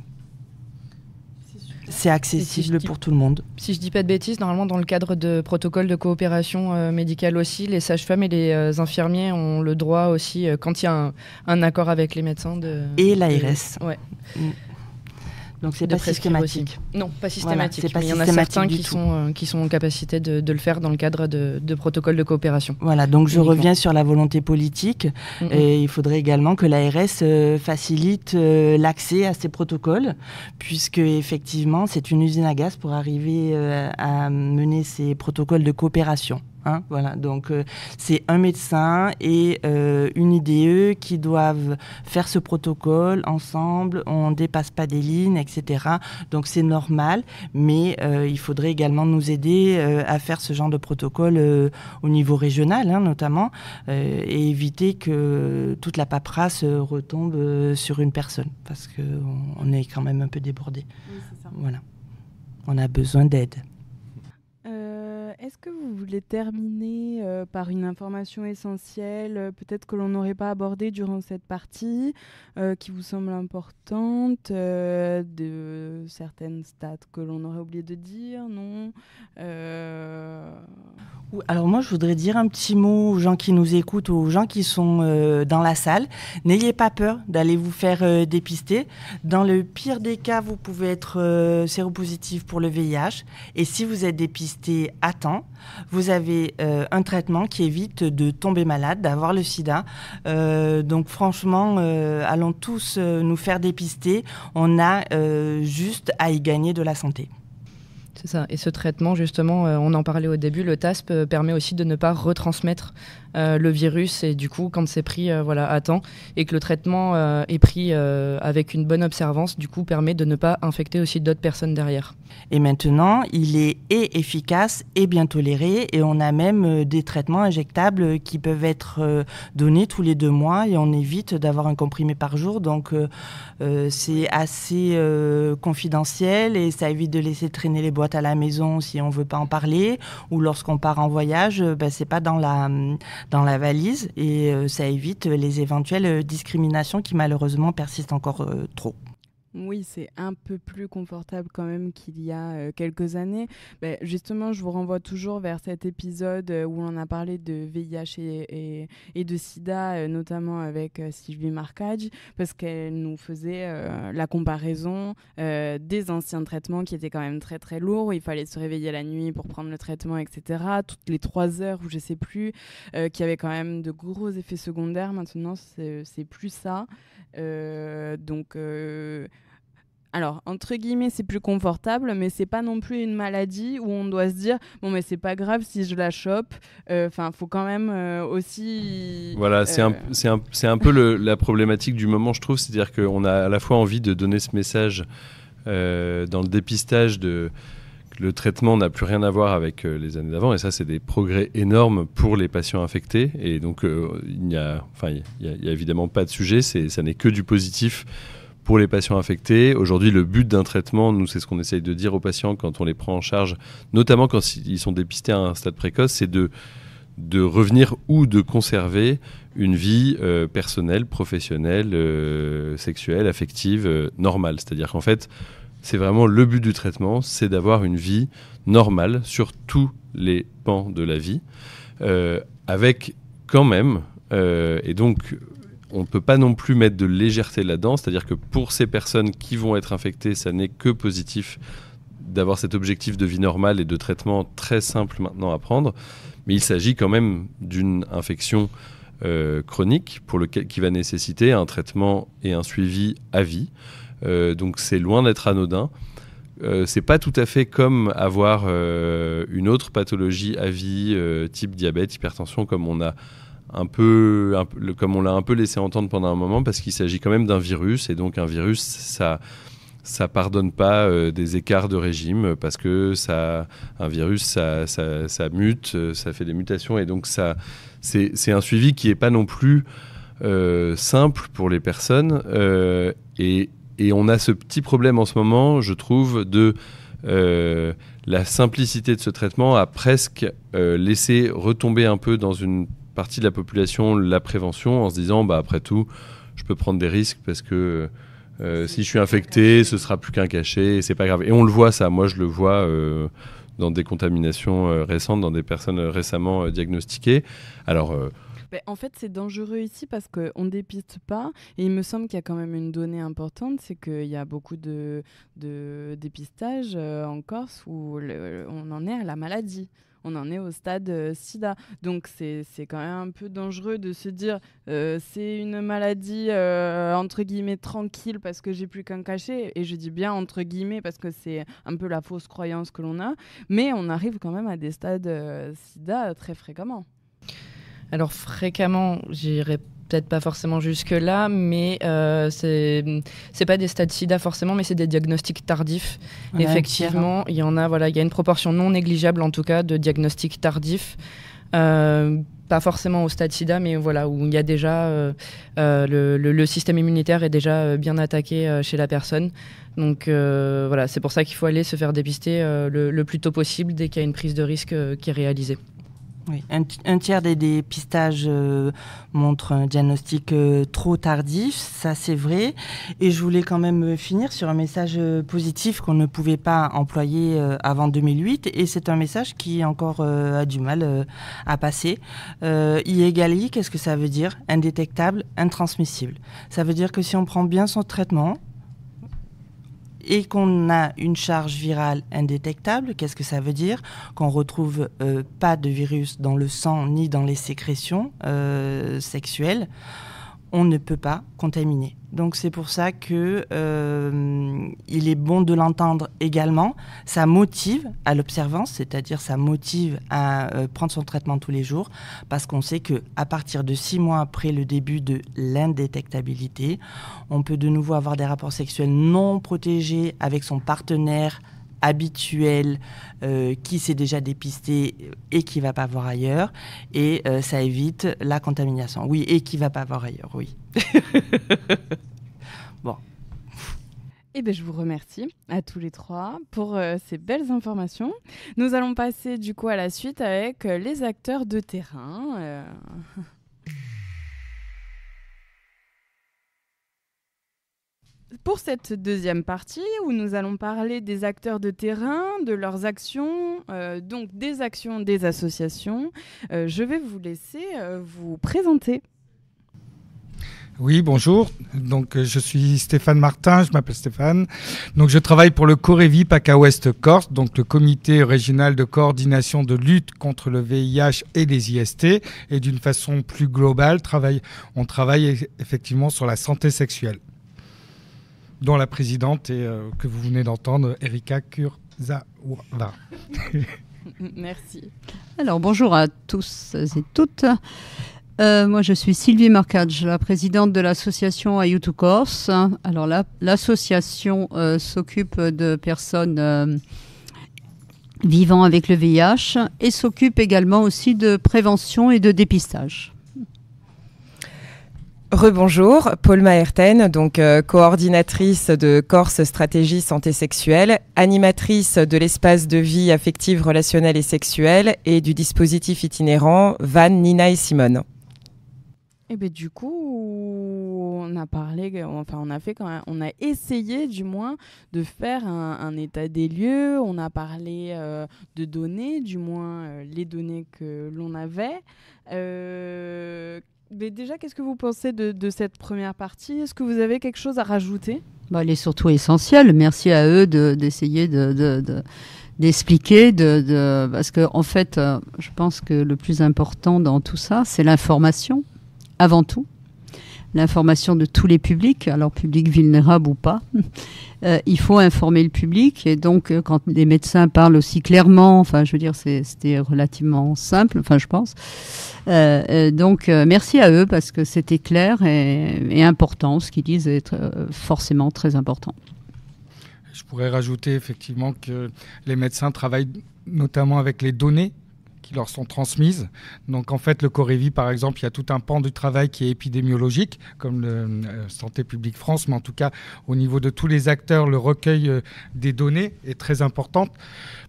C'est accessible pour tout le monde. Si je dis pas de bêtises, normalement dans le cadre de protocoles de coopération médicale aussi, les sages-femmes et les infirmiers ont le droit aussi, quand il y a un accord avec les médecins, et l'ARS. Ouais. Donc c'est pas systématique. Aussi. Non, pas systématique. Voilà, il y en a certains qui sont en capacité de le faire dans le cadre de protocoles de coopération. Voilà, donc je reviens sur la volonté politique. Et il faudrait également que l'ARS facilite l'accès à ces protocoles, puisque effectivement c'est une usine à gaz pour arriver à mener ces protocoles de coopération. Voilà, donc c'est un médecin et une IDE qui doivent faire ce protocole ensemble, on ne dépasse pas des lignes, etc. Donc c'est normal, mais il faudrait également nous aider à faire ce genre de protocole au niveau régional, notamment, et éviter que toute la paperasse retombe sur une personne, parce qu'on est quand même un peu débordé. Oui, c'est ça. Voilà, on a besoin d'aide. Est-ce que vous voulez terminer par une information essentielle, peut-être que l'on n'aurait pas abordée durant cette partie, qui vous semble importante, de certaines stats que l'on aurait oublié de dire, non Alors moi, je voudrais dire un petit mot aux gens qui nous écoutent, aux gens qui sont dans la salle. N'ayez pas peur d'aller vous faire dépister. Dans le pire des cas, vous pouvez être séropositif pour le VIH. Et si vous êtes dépisté à temps, vous avez un traitement qui évite de tomber malade, d'avoir le sida. Donc franchement, allons tous nous faire dépister. On a juste à y gagner de la santé. C'est ça. Et ce traitement, justement, on en parlait au début, le TASP permet aussi de ne pas retransmettre le virus. Et du coup, quand c'est pris à temps et que le traitement est pris avec une bonne observance, du coup, permet de ne pas infecter aussi d'autres personnes derrière. Et maintenant, il est efficace et bien toléré. Et on a même des traitements injectables qui peuvent être donnés tous les 2 mois. Et on évite d'avoir un comprimé par jour. Donc, c'est assez confidentiel et ça évite de laisser traîner les boîtes à la maison si on veut pas en parler, ou lorsqu'on part en voyage, c'est pas dans la valise et ça évite les éventuelles discriminations qui malheureusement persistent encore trop. Oui, c'est un peu plus confortable quand même qu'il y a quelques années. Justement, je vous renvoie toujours vers cet épisode où on a parlé de VIH et de sida, notamment avec Sylvie Marcage, parce qu'elle nous faisait la comparaison des anciens traitements qui étaient quand même très très lourds, où il fallait se réveiller la nuit pour prendre le traitement, etc. Toutes les 3 heures, ou je sais plus, qui avaient quand même de gros effets secondaires. Maintenant, c'est plus ça. Alors, entre guillemets, c'est plus confortable, mais c'est pas non plus une maladie où on doit se dire bon, mais c'est pas grave si je la chope. Faut quand même aussi. Voilà, c'est un peu la problématique du moment, je trouve. C'est-à-dire qu'on a à la fois envie de donner ce message dans le dépistage que le traitement n'a plus rien à voir avec les années d'avant, et ça, c'est des progrès énormes pour les patients infectés. Et donc, il y a évidemment pas de sujet. Ça n'est que du positif pour les patients infectés. Aujourd'hui, le but d'un traitement, nous, c'est ce qu'on essaye de dire aux patients quand on les prend en charge, notamment quand ils sont dépistés à un stade précoce, c'est de revenir ou de conserver une vie personnelle, professionnelle, sexuelle, affective, normale. C'est-à-dire qu'en fait, c'est vraiment le but du traitement, c'est d'avoir une vie normale sur tous les pans de la vie, avec quand même, et donc on ne peut pas non plus mettre de légèreté là-dedans, c'est-à-dire que pour ces personnes qui vont être infectées, ça n'est que positif d'avoir cet objectif de vie normale et de traitement très simple maintenant à prendre, mais il s'agit quand même d'une infection chronique qui va nécessiter un traitement et un suivi à vie. Donc c'est loin d'être anodin. C'est pas tout à fait comme avoir une autre pathologie à vie, type diabète, hypertension, comme on l'a un peu laissé entendre pendant un moment, parce qu'il s'agit quand même d'un virus, et donc un virus, ça pardonne pas des écarts de régime, parce que un virus, ça mute, ça fait des mutations, et donc c'est un suivi qui est pas non plus simple pour les personnes, et on a ce petit problème en ce moment, je trouve, de la simplicité de ce traitement a presque laissé retomber un peu dans une partie de la population la prévention, en se disant après tout, je peux prendre des risques parce que si je suis infecté, ce sera plus qu'un cachet, et c'est pas grave. Et on le voit ça, moi je le vois dans des contaminations récentes, dans des personnes récemment diagnostiquées. Alors en fait, c'est dangereux ici parce qu'on ne dépiste pas. Et il me semble qu'il y a quand même une donnée importante, c'est qu'il y a beaucoup de dépistage en Corse où on en est à la maladie. On en est au stade sida. Donc, c'est quand même un peu dangereux de se dire c'est une maladie entre guillemets tranquille parce que j'ai plus qu'un cachet. Et je dis bien entre guillemets parce que c'est un peu la fausse croyance que l'on a. Mais on arrive quand même à des stades sida très fréquemment. Alors fréquemment, j'irai peut-être pas forcément jusque-là, mais c'est pas des stades sida forcément, mais c'est des diagnostics tardifs. Ouais, effectivement, il y en a, il y a une proportion non négligeable en tout cas de diagnostics tardifs. Pas forcément au stade sida, mais voilà, où il y a déjà le système immunitaire est déjà bien attaqué chez la personne. Donc voilà, c'est pour ça qu'il faut aller se faire dépister le plus tôt possible dès qu'il y a une prise de risque qui est réalisée. Oui, un tiers des dépistages montrent un diagnostic trop tardif, ça c'est vrai. Et je voulais quand même finir sur un message positif qu'on ne pouvait pas employer avant 2008. Et c'est un message qui encore a du mal à passer. I égale I, qu'est-ce que ça veut dire ? Indétectable, intransmissible. Ça veut dire que si on prend bien son traitement, et qu'on a une charge virale indétectable, qu'est-ce que ça veut dire ? Qu'on ne retrouve pas de virus dans le sang ni dans les sécrétions sexuelles, on ne peut pas contaminer. Donc c'est pour ça que il est bon de l'entendre également. Ça motive à l'observance, c'est-à-dire ça motive à prendre son traitement tous les jours, parce qu'on sait qu'à partir de 6 mois après le début de l'indétectabilité, on peut de nouveau avoir des rapports sexuels non protégés avec son partenaire habituel qui s'est déjà dépisté et qui ne va pas voir ailleurs, et ça évite la contamination. Oui, et qui ne va pas voir ailleurs, oui. Bon. Eh bien, je vous remercie à tous les trois pour ces belles informations. Nous allons passer du coup à la suite avec les acteurs de terrain. Pour cette deuxième partie où nous allons parler des acteurs de terrain, de leurs actions, donc des actions des associations, je vais vous laisser vous présenter. Oui, bonjour. Donc, je suis Stéphane Martin, je m'appelle Stéphane. Donc, je travaille pour le Corévi PACA Ouest Corse, donc le comité régional de coordination de lutte contre le VIH et les IST. Et d'une façon plus globale, on travaille effectivement sur la santé sexuelle, dont la présidente est, que vous venez d'entendre, Erika Kurzawa. Merci. Alors, bonjour à tous et toutes. Moi, je suis Sylvie Marcage, la présidente de l'association Ayutu Corse. Alors, l'association s'occupe de personnes vivant avec le VIH et s'occupe également aussi de prévention et de dépistage. Rebonjour, Paul Maerten, donc coordinatrice de Corse Stratégie Santé Sexuelle, animatrice de l'espace de vie affective, relationnelle et sexuelle et du dispositif itinérant Van, Nina et Simone. Et bien du coup, on a essayé du moins de faire un état des lieux. On a parlé de données, du moins les données que l'on avait. Mais déjà, qu'est-ce que vous pensez de cette première partie? Est-ce que vous avez quelque chose à rajouter? Elle est surtout essentielle. Merci à eux d'essayer d'expliquer, parce que en fait, je pense que le plus important dans tout ça, c'est l'information, avant tout. L'information de tous les publics, alors publics vulnérables ou pas. Il faut informer le public, et donc quand les médecins parlent aussi clairement, enfin je veux dire c'était relativement simple, enfin je pense. Donc merci à eux parce que c'était clair et important, ce qu'ils disent est forcément très important. Je pourrais rajouter effectivement que les médecins travaillent notamment avec les données qui leur sont transmises. Donc en fait, le Corévi, par exemple, il y a tout un pan du travail qui est épidémiologique, comme le Santé publique France, mais en tout cas, au niveau de tous les acteurs, le recueil des données est très important,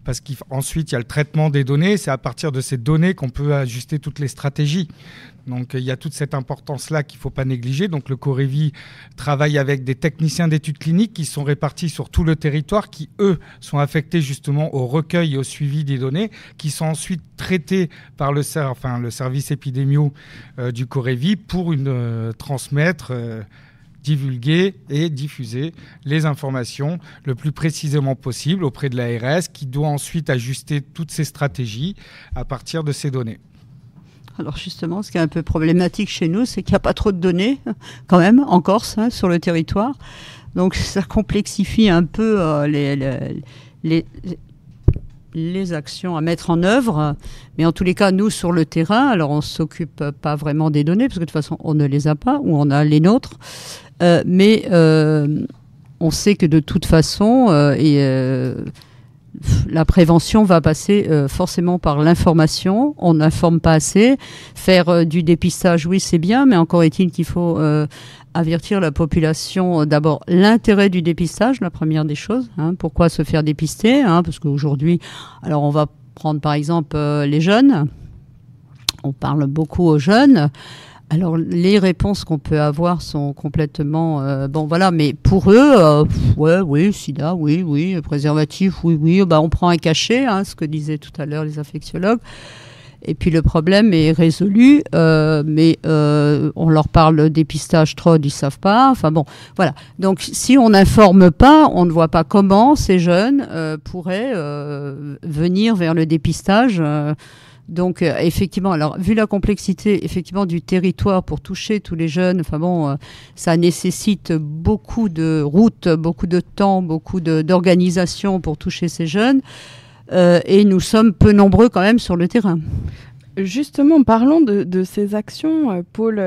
parce qu'ensuite, il y a le traitement des données. C'est à partir de ces données qu'on peut ajuster toutes les stratégies. Donc il y a toute cette importance-là qu'il ne faut pas négliger. Donc le Corévi travaille avec des techniciens d'études cliniques qui sont répartis sur tout le territoire, qui eux sont affectés justement au recueil et au suivi des données, qui sont ensuite traités par le service épidémio du Corévi pour transmettre, divulguer et diffuser les informations le plus précisément possible auprès de l'ARS, qui doit ensuite ajuster toutes ses stratégies à partir de ces données. Alors justement, ce qui est un peu problématique chez nous, c'est qu'il n'y a pas trop de données, quand même, en Corse, sur le territoire. Donc ça complexifie un peu les actions à mettre en œuvre. Mais en tous les cas, nous, sur le terrain, alors on ne s'occupe pas vraiment des données, parce que de toute façon, on ne les a pas, ou on a les nôtres. Mais on sait que de toute façon, la prévention va passer forcément par l'information. On n'informe pas assez. Faire du dépistage, oui, c'est bien, mais encore est-il qu'il faut avertir la population d'abord l'intérêt du dépistage, la première des choses. Pourquoi se faire dépister, parce qu'aujourd'hui, alors on va prendre par exemple les jeunes. On parle beaucoup aux jeunes. Alors, les réponses qu'on peut avoir sont complètement... mais pour eux, oui, sida, oui, préservatif, oui, on prend un cachet, ce que disaient tout à l'heure les infectiologues. Et puis, le problème est résolu, mais on leur parle dépistage TROD, ils ne savent pas. Enfin bon, voilà. Donc, si on n'informe pas, on ne voit pas comment ces jeunes pourraient venir vers le dépistage. Donc, effectivement, alors, vu la complexité, effectivement, du territoire pour toucher tous les jeunes, ça nécessite beaucoup de routes, beaucoup de temps, beaucoup d'organisation pour toucher ces jeunes. Et nous sommes peu nombreux quand même sur le terrain. Justement, parlons de ces actions, Paul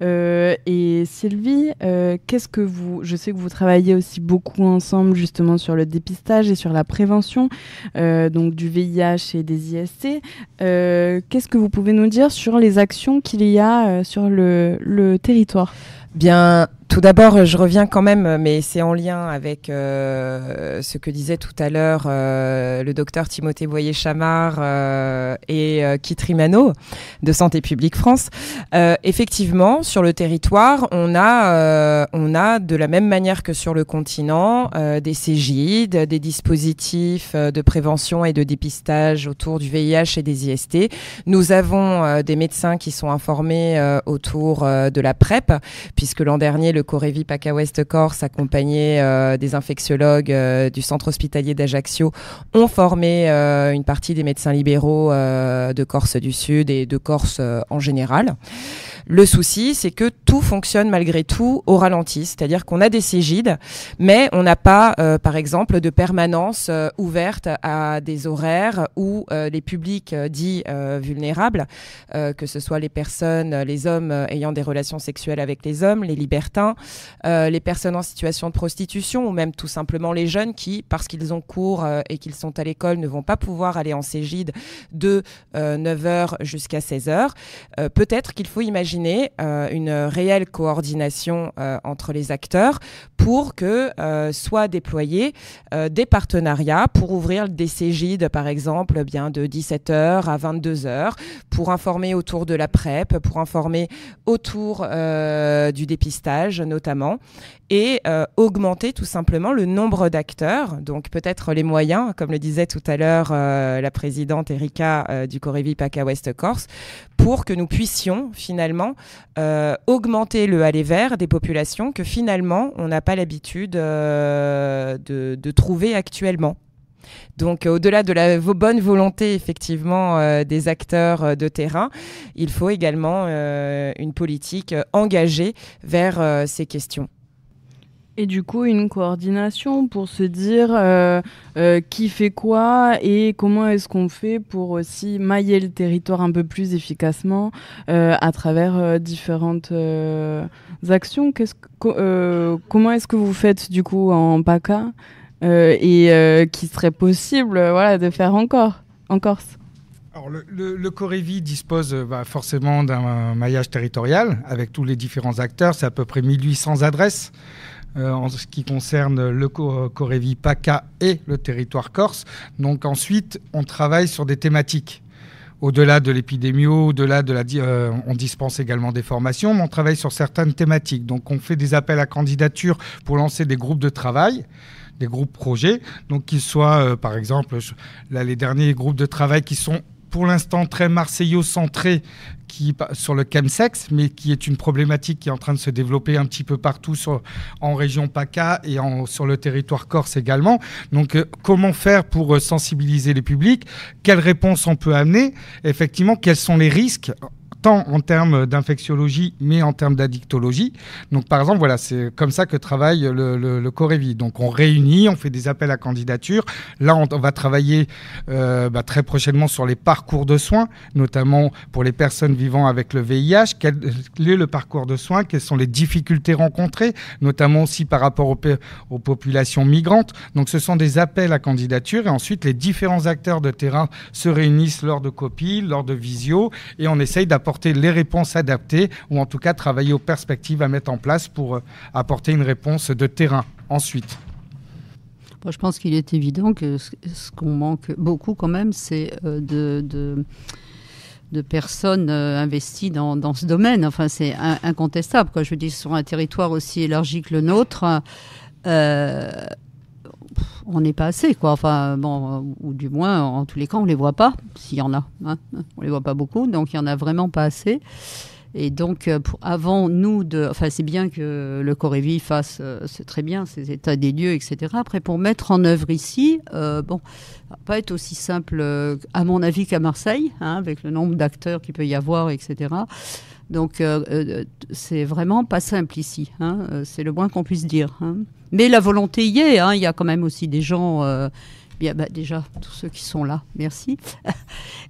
et Sylvie. Je sais que vous travaillez aussi beaucoup ensemble justement sur le dépistage et sur la prévention donc du VIH et des IST. Qu'est-ce que vous pouvez nous dire sur les actions qu'il y a sur le territoire ? Bien, tout d'abord, je reviens quand même, mais c'est en lien avec ce que disait tout à l'heure le docteur Timothée Boyer-Chamard et Kitri Mano de Santé publique France. Effectivement, sur le territoire, on a de la même manière que sur le continent des CGID, des dispositifs de prévention et de dépistage autour du VIH et des IST. Nous avons des médecins qui sont informés autour de la PrEP, puisque l'an dernier, le Corévi PACA Ouest Corse, accompagné des infectiologues du centre hospitalier d'Ajaccio, ont formé une partie des médecins libéraux de Corse du Sud et de Corse en général. Le souci, c'est que tout fonctionne malgré tout au ralenti, c'est-à-dire qu'on a des CGID, mais on n'a pas, par exemple, de permanence ouverte à des horaires où les publics dits vulnérables, que ce soit les personnes, les hommes ayant des relations sexuelles avec les hommes, les libertins, les personnes en situation de prostitution, ou même tout simplement les jeunes qui, parce qu'ils ont cours et qu'ils sont à l'école, ne vont pas pouvoir aller en CGID de 9h jusqu'à 16h. Peut-être qu'il faut imaginer une réelle coordination entre les acteurs pour que soient déployés des partenariats pour ouvrir des CGID, par exemple, bien de 17h à 22h, pour informer autour de la PrEP, pour informer autour du dépistage notamment, et augmenter tout simplement le nombre d'acteurs, donc peut-être les moyens, comme le disait tout à l'heure la présidente Erika du Corévi PACA Ouest Corse, pour que nous puissions finalement également augmenter le aller vers des populations que finalement on n'a pas l'habitude de trouver actuellement. Donc au-delà de la bonne volonté effectivement des acteurs de terrain, il faut également une politique engagée vers ces questions. Et du coup, une coordination pour se dire qui fait quoi et comment est-ce qu'on fait pour aussi mailler le territoire un peu plus efficacement à travers différentes actions. Comment est-ce que vous faites du coup en PACA et qui serait possible de faire encore en Corse? Alors le Corevi dispose forcément d'un maillage territorial avec tous les différents acteurs. C'est à peu près 1800 adresses. En ce qui concerne le Corevi PACA et le territoire corse. Donc ensuite, on travaille sur des thématiques. Au-delà de l'épidémio, au-delà de on dispense également des formations, mais on travaille sur certaines thématiques. Donc on fait des appels à candidature pour lancer des groupes de travail, des groupes projets. Donc qu'ils soient, par exemple, les derniers groupes de travail qui sont pour l'instant très marseillo-centrés sur le chemsex, mais qui est une problématique qui est en train de se développer un petit peu partout en région PACA et sur le territoire corse également. Donc, comment faire pour sensibiliser les publics? Quelles réponses on peut amener? Effectivement, quels sont les risques tant en termes d'infectiologie, mais en termes d'addictologie. Donc, par exemple, voilà, c'est comme ça que travaille le Corevi. Donc, on réunit, on fait des appels à candidature. Là, on va travailler très prochainement sur les parcours de soins, notamment pour les personnes vivant avec le VIH. Quel est le parcours de soins? Quelles sont les difficultés rencontrées, notamment aussi par rapport aux populations migrantes. Donc, ce sont des appels à candidature. Et ensuite, les différents acteurs de terrain se réunissent lors de copies, lors de visio, et on essaye d'apporter les réponses adaptées, ou en tout cas travailler aux perspectives à mettre en place pour apporter une réponse de terrain ensuite. Moi, je pense qu'il est évident que ce qu'on manque beaucoup quand même, c'est de personnes investies dans ce domaine. Enfin, c'est incontestable, quoi. Je veux dire, sur un territoire aussi élargi que le nôtre, on n'est pas assez, quoi. Enfin, bon, ou du moins, en tous les cas, on ne les voit pas, s'il y en a. Hein. On ne les voit pas beaucoup, donc il n'y en a vraiment pas assez. Et donc, avant nous, c'est bien que le Corevi fasse, c'est très bien, ces états des lieux, etc. Après, pour mettre en œuvre ici, ça va pas être aussi simple, à mon avis, qu'à Marseille, hein, avec le nombre d'acteurs qu'il peut y avoir, etc. Donc, c'est vraiment pas simple ici, hein, c'est le moins qu'on puisse dire. Hein. Mais la volonté y est, hein, il y a quand même aussi des gens... déjà, tous ceux qui sont là, merci.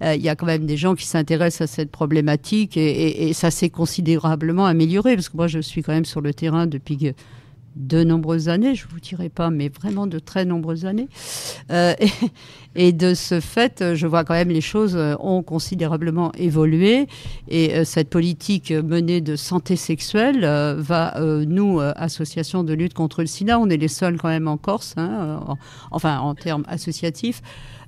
Il y a quand même des gens qui s'intéressent à cette problématique et ça s'est considérablement amélioré, parce que moi, je suis quand même sur le terrain depuis de nombreuses années, je ne vous dirai pas, mais vraiment de très nombreuses années. Et de ce fait, je vois quand même les choses ont considérablement évolué. Et cette politique menée de santé sexuelle va, nous, association de lutte contre le sida, on est les seuls quand même en Corse, hein, en termes associatifs.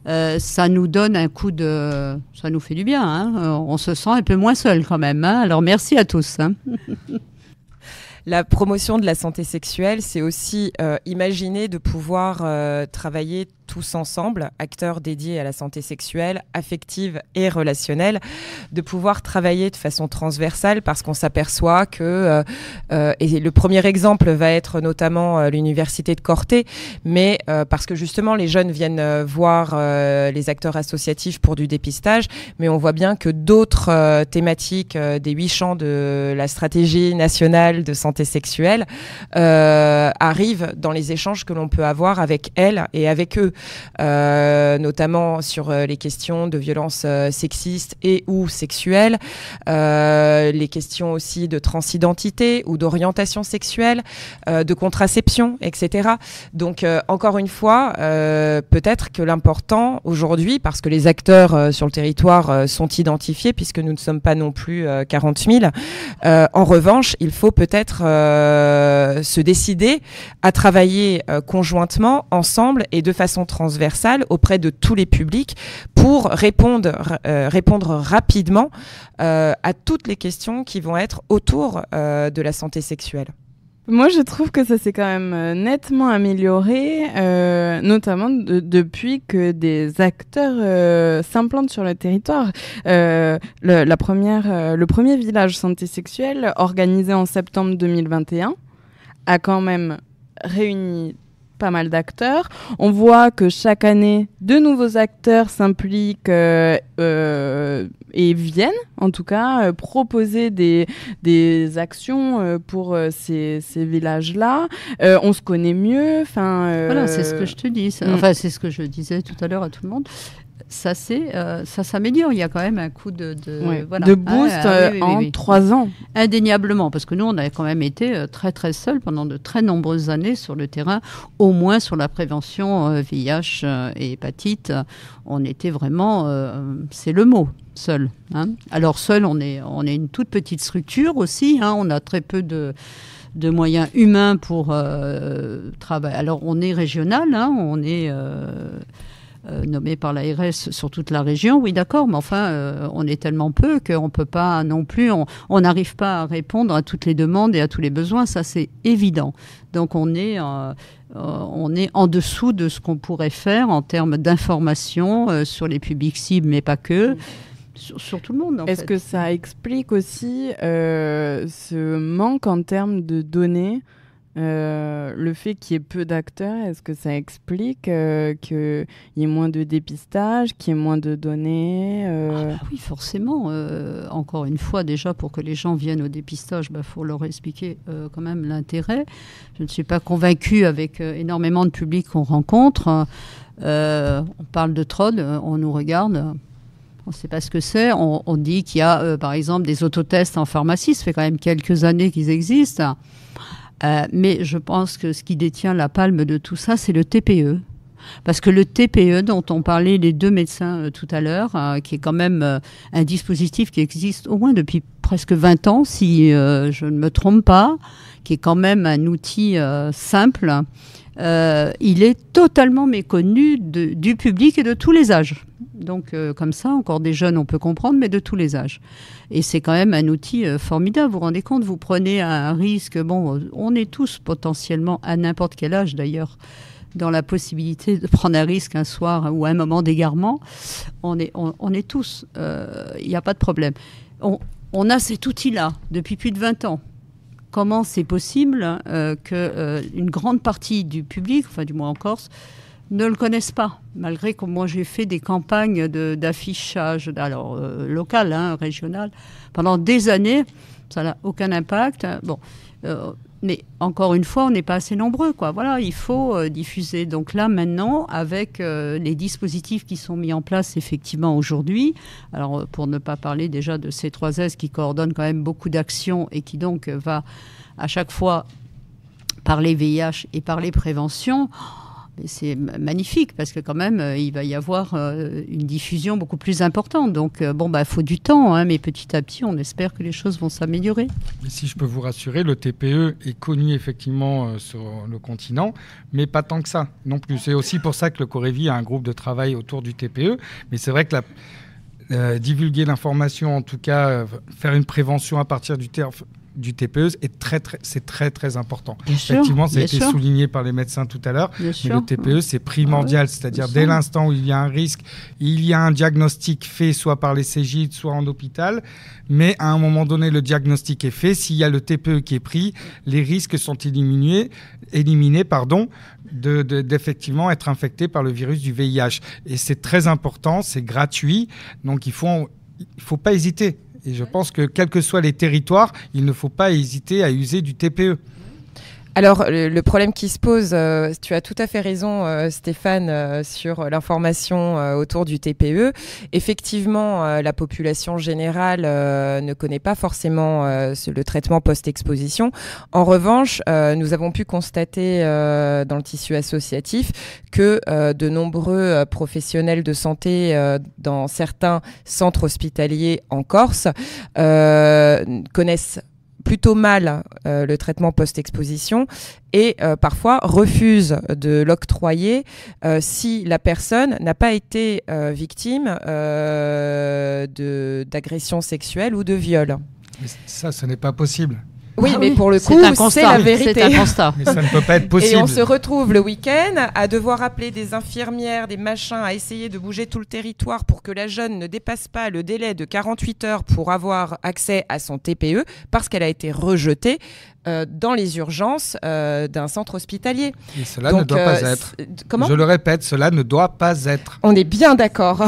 Ça nous donne un coup de... Ça nous fait du bien, hein. On se sent un peu moins seul quand même. Hein. Alors merci à tous. Hein. La promotion de la santé sexuelle, c'est aussi imaginer de pouvoir travailler tous ensemble, acteurs dédiés à la santé sexuelle, affective et relationnelle, de pouvoir travailler de façon transversale, parce qu'on s'aperçoit que, et le premier exemple va être notamment l'université de Corté, mais parce que justement les jeunes viennent voir les acteurs associatifs pour du dépistage, mais on voit bien que d'autres thématiques des 8 champs de la stratégie nationale de santé sexuelle arrivent dans les échanges que l'on peut avoir avec elles et avec eux. Notamment sur les questions de violences sexistes et ou sexuelles, les questions aussi de transidentité ou d'orientation sexuelle, de contraception, etc. Donc, encore une fois, peut-être que l'important aujourd'hui, parce que les acteurs sur le territoire sont identifiés, puisque nous ne sommes pas non plus 40 000, en revanche, il faut peut-être se décider à travailler conjointement, ensemble et de façon transversale auprès de tous les publics pour répondre rapidement à toutes les questions qui vont être autour de la santé sexuelle. Moi, je trouve que ça s'est quand même nettement amélioré, notamment depuis que des acteurs s'implantent sur le territoire. Le premier village santé sexuelle, organisé en septembre 2021, a quand même réuni pas mal d'acteurs. On voit que chaque année, de nouveaux acteurs s'impliquent et viennent, en tout cas, proposer des actions pour ces villages-là. On se connaît mieux. Voilà, c'est ce que je te dis. Enfin, c'est ce que je disais tout à l'heure à tout le monde. Ça s'améliore. Il y a quand même un coup de boost en 3 ans. Indéniablement, parce que nous, on a quand même été très, très seuls pendant de très nombreuses années sur le terrain, au moins sur la prévention VIH et hépatite. On était vraiment, c'est le mot, seul. Hein. Alors, seul, on est une toute petite structure aussi. Hein. On a très peu de moyens humains pour travailler. Alors, on est régional, hein, on est... nommé par l'ARS sur toute la région, oui d'accord, mais enfin, on est tellement peu qu'on ne peut pas non plus, on n'arrive pas à répondre à toutes les demandes et à tous les besoins, ça c'est évident. Donc on est en dessous de ce qu'on pourrait faire en termes d'information sur les publics cibles, mais pas que. Sur tout le monde, en fait. Est-ce que ça explique aussi ce manque en termes de données, le fait qu'il y ait peu d'acteurs? Est-ce que ça explique qu'il y ait moins de dépistage, qu'il y ait moins de données Oui, forcément. Encore une fois, déjà, pour que les gens viennent au dépistage, faut leur expliquer quand même l'intérêt. Je ne suis pas convaincue avec énormément de public qu'on rencontre. On parle de TROD, on nous regarde. On ne sait pas ce que c'est. On dit qu'il y a, par exemple, des autotests en pharmacie. Ça fait quand même quelques années qu'ils existent. Mais je pense que ce qui détient la palme de tout ça, c'est le TPE. Parce que le TPE, dont ont parlé les deux médecins tout à l'heure, qui est quand même un dispositif qui existe au moins depuis presque 20 ans, si je ne me trompe pas, qui est quand même un outil simple, il est totalement méconnu du public et de tous les âges. Donc, comme ça, encore des jeunes, on peut comprendre, mais de tous les âges. Et c'est quand même un outil formidable. Vous vous rendez compte, vous prenez un risque. Bon, on est tous potentiellement, à n'importe quel âge d'ailleurs, dans la possibilité de prendre un risque un soir ou un moment d'égarement. On est tous. Il n'y a pas de problème. On a cet outil-là depuis plus de 20 ans. Comment c'est possible qu'une grande partie du public, enfin du moins en Corse, ne le connaissent pas, malgré que moi j'ai fait des campagnes d'affichage, alors local, hein, régional, pendant des années, ça n'a aucun impact. Bon, mais encore une fois, on n'est pas assez nombreux, quoi. Voilà, il faut diffuser. Donc là, maintenant, avec les dispositifs qui sont mis en place effectivement aujourd'hui, alors pour ne pas parler déjà de C3S qui coordonne quand même beaucoup d'actions et qui donc va à chaque fois parler VIH et parler prévention. Et c'est magnifique parce que quand même, il va y avoir une diffusion beaucoup plus importante. Donc, faut du temps, hein, mais petit à petit, on espère que les choses vont s'améliorer. Et si je peux vous rassurer, le TPE est connu effectivement sur le continent, mais pas tant que ça non plus. C'est aussi pour ça que le Corévi a un groupe de travail autour du TPE. Mais c'est vrai que divulguer l'information, en tout cas, faire une prévention à partir du TPE, c'est très très important. Effectivement, ça a été souligné par les médecins tout à l'heure, mais le TPE c'est primordial, c'est-à-dire dès l'instant où il y a un risque, il y a un diagnostic fait soit par les Cégide, soit en hôpital, mais à un moment donné le diagnostic est fait, s'il y a le TPE qui est pris, les risques sont éliminés d'effectivement être infecté par le virus du VIH. Et c'est très important, c'est gratuit, donc il faut pas hésiter. Et je pense que, quels que soient les territoires, il ne faut pas hésiter à user du TPE. Alors, le problème qui se pose, tu as tout à fait raison, Stéphane, sur l'information autour du TPE. Effectivement, la population générale ne connaît pas forcément le traitement post-exposition. En revanche, nous avons pu constater dans le tissu associatif que de nombreux professionnels de santé dans certains centres hospitaliers en Corse connaissent plutôt mal le traitement post-exposition et parfois refusent de l'octroyer si la personne n'a pas été victime d'agression sexuelle ou de viol. Mais ça, ce n'est pas possible. Oui, Ah mais oui, pour le coup, c'est un c'est constat. la vérité. C'est un constat. Mais ça ne peut pas être Et possible. on se retrouve le week-end à devoir appeler des infirmières, des machins, à essayer de bouger tout le territoire pour que la jeune ne dépasse pas le délai de 48 heures pour avoir accès à son TPE parce qu'elle a été rejetée dans les urgences d'un centre hospitalier. Et cela ne doit pas être. Comment ? Je le répète, cela ne doit pas être. On est bien d'accord.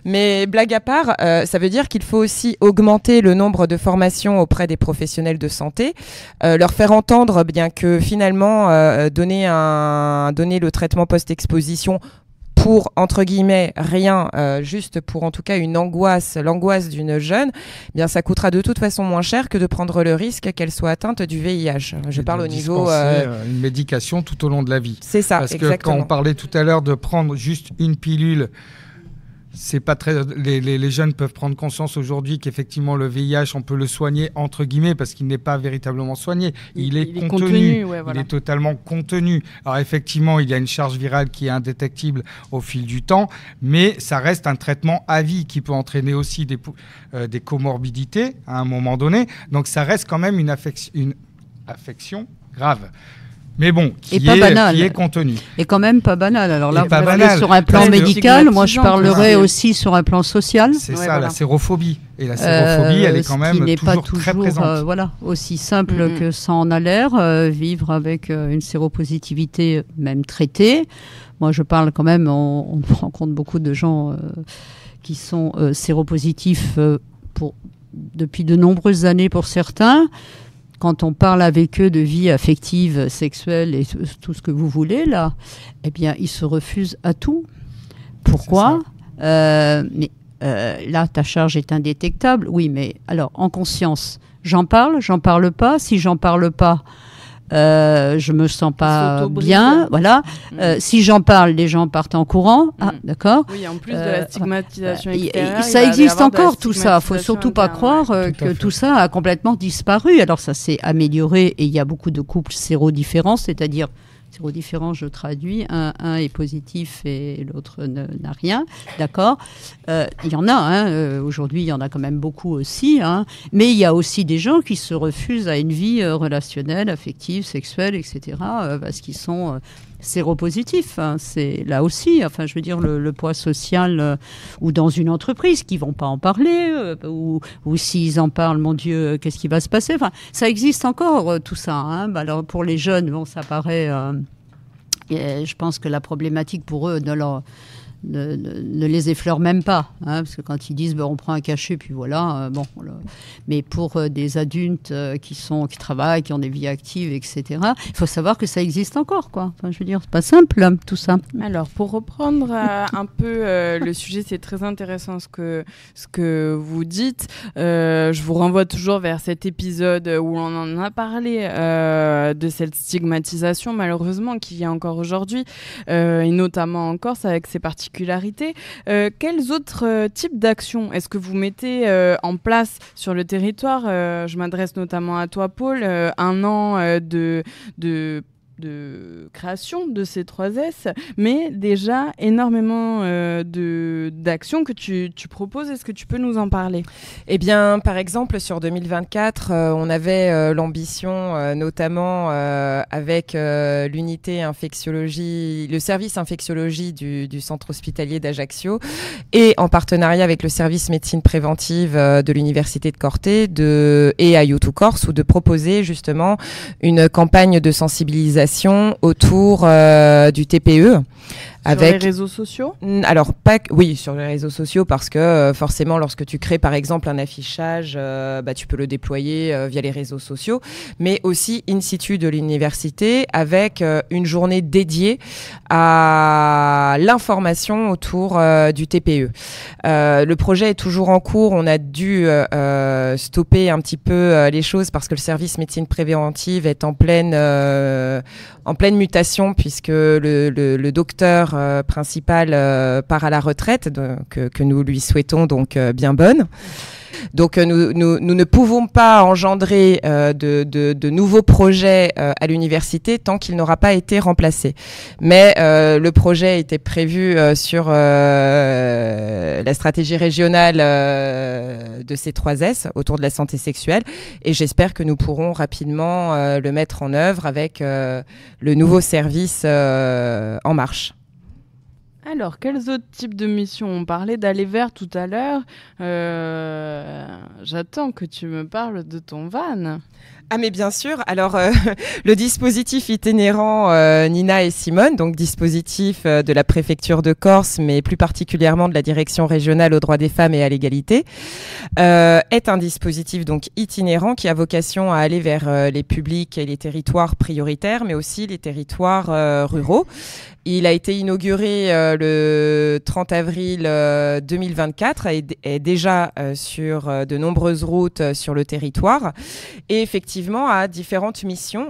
Mais blague à part, ça veut dire qu'il faut aussi augmenter le nombre de formations auprès des professionnels de santé, leur faire entendre bien que finalement donner le traitement post-exposition pour, entre guillemets, rien, juste pour en tout cas l'angoisse d'une jeune, eh bien ça coûtera de toute façon moins cher que de prendre le risque qu'elle soit atteinte du VIH. Je parle au niveau... une médication tout au long de la vie. C'est ça, Parce exactement. que quand on parlait tout à l'heure de prendre juste une pilule, c'est pas très. Les jeunes peuvent prendre conscience aujourd'hui qu'effectivement le VIH, on peut le soigner entre guillemets parce qu'il n'est pas véritablement soigné. Il est contenu. Ouais, voilà. Il est totalement contenu. Alors effectivement, il y a une charge virale qui est indétectible au fil du temps, mais ça reste un traitement à vie qui peut entraîner aussi des comorbidités à un moment donné. Donc ça reste quand même une affection grave. Mais bon, qui est contenu. Et quand même pas banal. Alors là, Et pas vous banal. parlez sur un plan Parce que médical, moi je parlerais aussi sur un plan social. C'est ça, voilà. la sérophobie. Et la sérophobie, elle est quand même toujours très présente. Voilà, aussi simple que ça en a l'air. Vivre avec une séropositivité même traitée. Moi, je parle quand même, on rencontre beaucoup de gens qui sont séropositifs depuis de nombreuses années pour certains. Quand on parle avec eux de vie affective, sexuelle et tout ce que vous voulez, là, eh bien, ils se refusent à tout. Pourquoi ? Mais là, ta charge est indétectable. Oui, mais alors, en conscience, j'en parle pas. Si j'en parle pas, je me sens pas bien. Voilà. Si j'en parle, les gens partent en courant. Ah, d'accord. Oui, en plus de la stigmatisation extérieure. Ça existe encore, tout ça. Il faut surtout pas croire que tout ça a complètement disparu. Alors, ça s'est amélioré et il y a beaucoup de couples sérodifférents, c'est-à-dire sérodifférents, je traduis, un est positif et l'autre n'a rien, d'accord. Il y en a, aujourd'hui il y en a quand même beaucoup aussi, mais il y a aussi des gens qui se refusent à une vie relationnelle, affective, sexuelle, etc., parce qu'ils sont séropositifs. C'est là aussi, enfin je veux dire, le poids social ou dans une entreprise qui vont pas en parler, ou s'ils en parlent, mon Dieu, qu'est-ce qui va se passer ? Enfin, ça existe encore, tout ça. Alors pour les jeunes, bon, ça paraît... je pense que la problématique pour eux ne les effleure même pas, parce que quand ils disent on prend un cachet puis voilà, mais pour des adultes qui travaillent, qui ont des vies actives, etc., il faut savoir que ça existe encore, quoi. Enfin, je veux dire, c'est pas simple tout ça. Alors pour reprendre un peu le sujet, c'est très intéressant ce que vous dites. Je vous renvoie toujours vers cet épisode où on en a parlé de cette stigmatisation malheureusement qu'il y a encore aujourd'hui, et notamment en Corse avec ses particularités. Quels autres types d'actions est-ce que vous mettez en place sur le territoire ? Je m'adresse notamment à toi, Paul. 1 an de création de ces 3S, mais déjà énormément d'actions que tu proposes. Est-ce que tu peux nous en parler ? Eh bien, par exemple, sur 2024, on avait l'ambition, notamment avec l'unité infectiologie, le service infectiologie du centre hospitalier d'Ajaccio, et en partenariat avec le service médecine préventive de l'université de Corte et à U2 Corse, ou de proposer justement une campagne de sensibilisation autour du TPE. Sur les réseaux sociaux ? Alors, oui, sur les réseaux sociaux, parce que forcément, lorsque tu crées, par exemple, un affichage, tu peux le déployer via les réseaux sociaux, mais aussi in situ de l'université, avec une journée dédiée à l'information autour du TPE. Le projet est toujours en cours. On a dû stopper un petit peu les choses parce que le service médecine préventive est en pleine mutation, puisque le docteur principal part à la retraite, que nous lui souhaitons donc bien bonne. Donc nous ne pouvons pas engendrer de nouveaux projets à l'université tant qu'il n'aura pas été remplacé. Mais le projet était prévu sur la stratégie régionale de C3S autour de la santé sexuelle, et j'espère que nous pourrons rapidement le mettre en œuvre avec le nouveau service En Marche. Alors, quels autres types de missions? On parlait d'aller vers tout à l'heure. J'attends que tu me parles de ton van. Ah mais bien sûr, alors le dispositif itinérant Nina et Simone, donc dispositif de la préfecture de Corse, mais plus particulièrement de la direction régionale aux droits des femmes et à l'égalité, est un dispositif donc itinérant qui a vocation à aller vers les publics et les territoires prioritaires, mais aussi les territoires ruraux. Il a été inauguré le 30 avril 2024 et est déjà sur de nombreuses routes sur le territoire, et effectivement a différentes missions,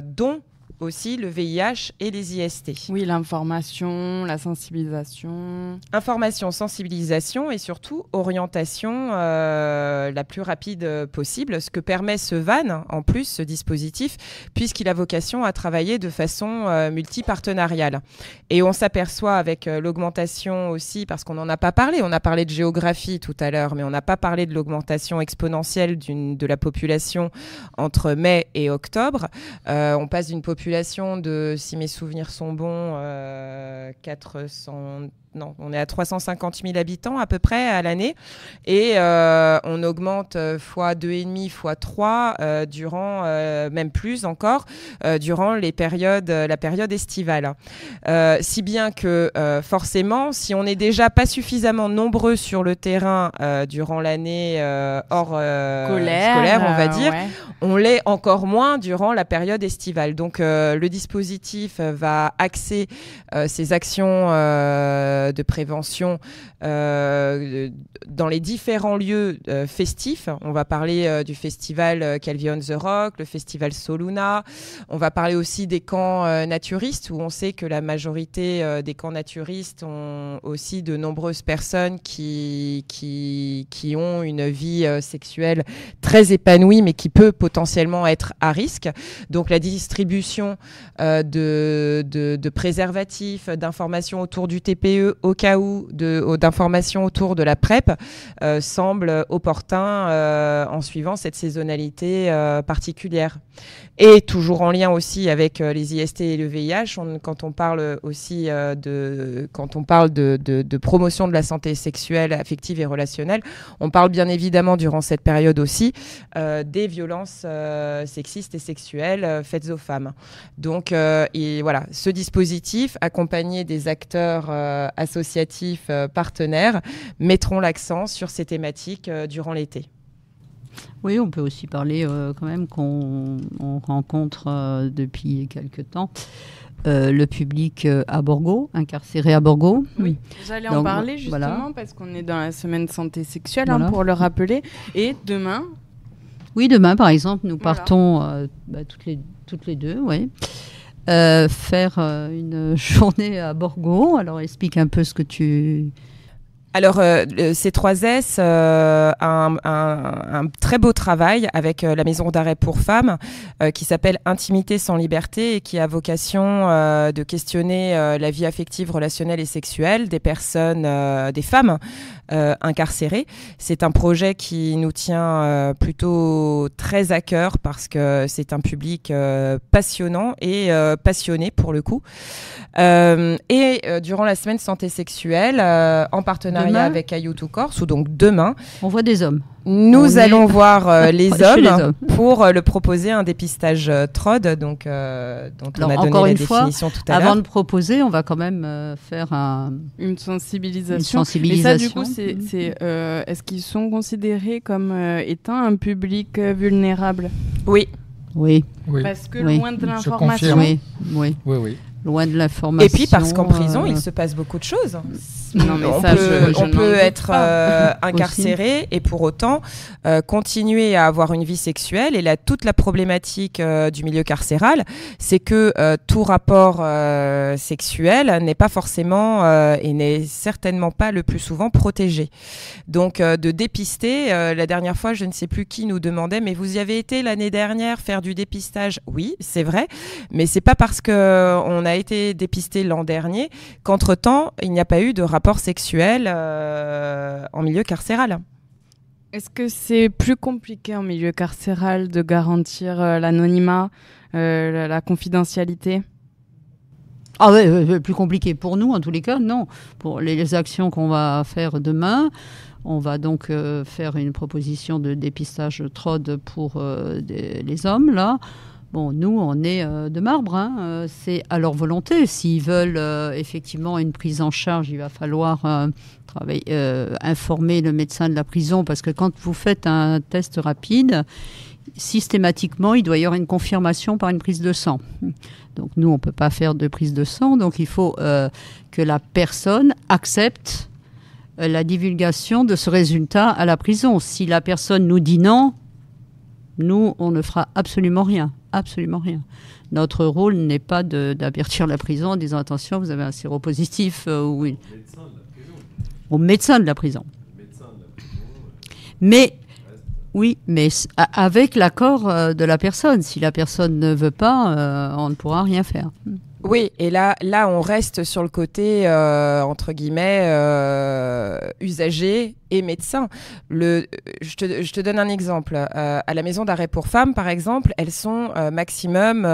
dont aussi le VIH et les IST. Oui, l'information, la sensibilisation. Information, sensibilisation et surtout orientation la plus rapide possible, ce que permet ce van, en plus, ce dispositif, puisqu'il a vocation à travailler de façon multipartenariale. Et on s'aperçoit avec l'augmentation aussi, parce qu'on n'en a pas parlé, on a parlé de géographie tout à l'heure, mais on n'a pas parlé de l'augmentation exponentielle de la population entre mai et octobre. On passe d'une population de, si mes souvenirs sont bons, 400... Non, on est à 350 000 habitants à peu près à l'année, et on augmente fois 2,5, fois 3 durant, même plus encore, durant la période estivale. Si bien que forcément, si on n'est déjà pas suffisamment nombreux sur le terrain durant l'année hors scolaire, on va dire, ouais, on l'est encore moins durant la période estivale. Donc le dispositif va axer ses actions de prévention dans les différents lieux festifs. On va parler du festival Calvi on the Rock, le festival Soluna. On va parler aussi des camps naturistes, où on sait que la majorité des camps naturistes ont aussi de nombreuses personnes qui ont une vie sexuelle très épanouie, mais qui peut potentiellement être à risque. Donc la distribution de préservatifs, d'informations autour du TPE, au cas où, d'informations autour de la PrEP, semble opportun en suivant cette saisonnalité particulière. Et toujours en lien aussi avec les IST et le VIH, quand on parle aussi de promotion de la santé sexuelle, affective et relationnelle, on parle bien évidemment durant cette période aussi des violences sexistes et sexuelles faites aux femmes. Donc et voilà, ce dispositif, accompagné des acteurs associatifs partenaires, mettront l'accent sur ces thématiques durant l'été. Oui, on peut aussi parler quand même qu'on rencontre depuis quelque temps le public à Borgo, incarcéré à Borgo. Oui, j'allais en parler justement, voilà, parce qu'on est dans la semaine santé sexuelle, voilà, pour le rappeler. Et demain... Oui, demain, par exemple, nous partons toutes les deux, oui. Faire une journée à Borgo. Alors, explique un peu ce que tu... Alors, C3S a un très beau travail avec la maison d'arrêt pour femmes qui s'appelle Intimité sans liberté, et qui a vocation de questionner la vie affective, relationnelle et sexuelle des personnes, des femmes incarcérées. C'est un projet qui nous tient plutôt très à cœur, parce que c'est un public passionnant et passionné pour le coup. Et durant la semaine santé sexuelle, en partenariat avec Ayutu Corse, ou donc demain, on voit des hommes. Nous allons voir les hommes pour le proposer un dépistage TROD, donc, dont on a donné la définition tout à l'heure. Avant de proposer, on va quand même faire une sensibilisation. Et ça, du coup, est-ce qu'ils sont considérés comme étant un public vulnérable? Oui. Oui. Parce que loin de l'information. Oui. Loin de l'information. Et puis parce qu'en prison, il se passe beaucoup de choses. Non, mais on ça, on n'en peut doute être pas. incarcéré et pour autant continuer à avoir une vie sexuelle. Et là, toute la problématique du milieu carcéral, c'est que tout rapport sexuel n'est pas forcément et n'est certainement pas le plus souvent protégé. Donc, de dépister, la dernière fois, je ne sais plus qui nous demandait, mais vous y avez été l'année dernière faire du dépistage? Oui, c'est vrai, mais c'est pas parce qu'on a été dépisté l'an dernier qu'entre-temps, il n'y a pas eu de rapport sexuel en milieu carcéral. Est-ce que c'est plus compliqué en milieu carcéral de garantir l'anonymat, la confidentialité? Ah ouais, plus compliqué pour nous, en tous les cas, non. Pour les actions qu'on va faire demain, on va donc faire une proposition de dépistage TROD pour les hommes, là. Bon, nous, on est de marbre, hein. C'est à leur volonté. S'ils veulent effectivement une prise en charge, il va falloir informer le médecin de la prison, parce que quand vous faites un test rapide, systématiquement, il doit y avoir une confirmation par une prise de sang. Donc nous, on ne peut pas faire de prise de sang, donc il faut que la personne accepte la divulgation de ce résultat à la prison. Si la personne nous dit non, nous, on ne fera absolument rien. Absolument rien. Notre rôle n'est pas d'avertir la prison en disant attention, vous avez un séropositif au médecin de la prison. Mais oui, mais avec l'accord de la personne. Si la personne ne veut pas, on ne pourra rien faire. Oui, et là, on reste sur le côté, entre guillemets, usager et médecin. Je te donne un exemple. À la maison d'arrêt pour femmes, par exemple, elles sont maximum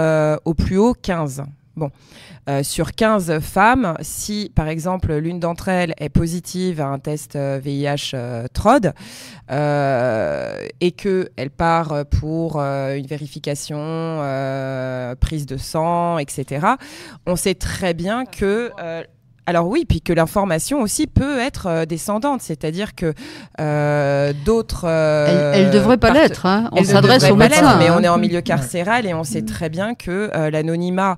au plus haut 15. Bon. Sur 15 femmes, si par exemple l'une d'entre elles est positive à un test VIH TROD et qu'elle part pour une vérification, prise de sang, etc., on sait très bien que... alors oui, puis que l'information aussi peut être descendante, c'est-à-dire que d'autres... elle ne devrait pas l'être, hein. On s'adresse aux médecins. Mais on est en milieu carcéral et on sait très bien que l'anonymat,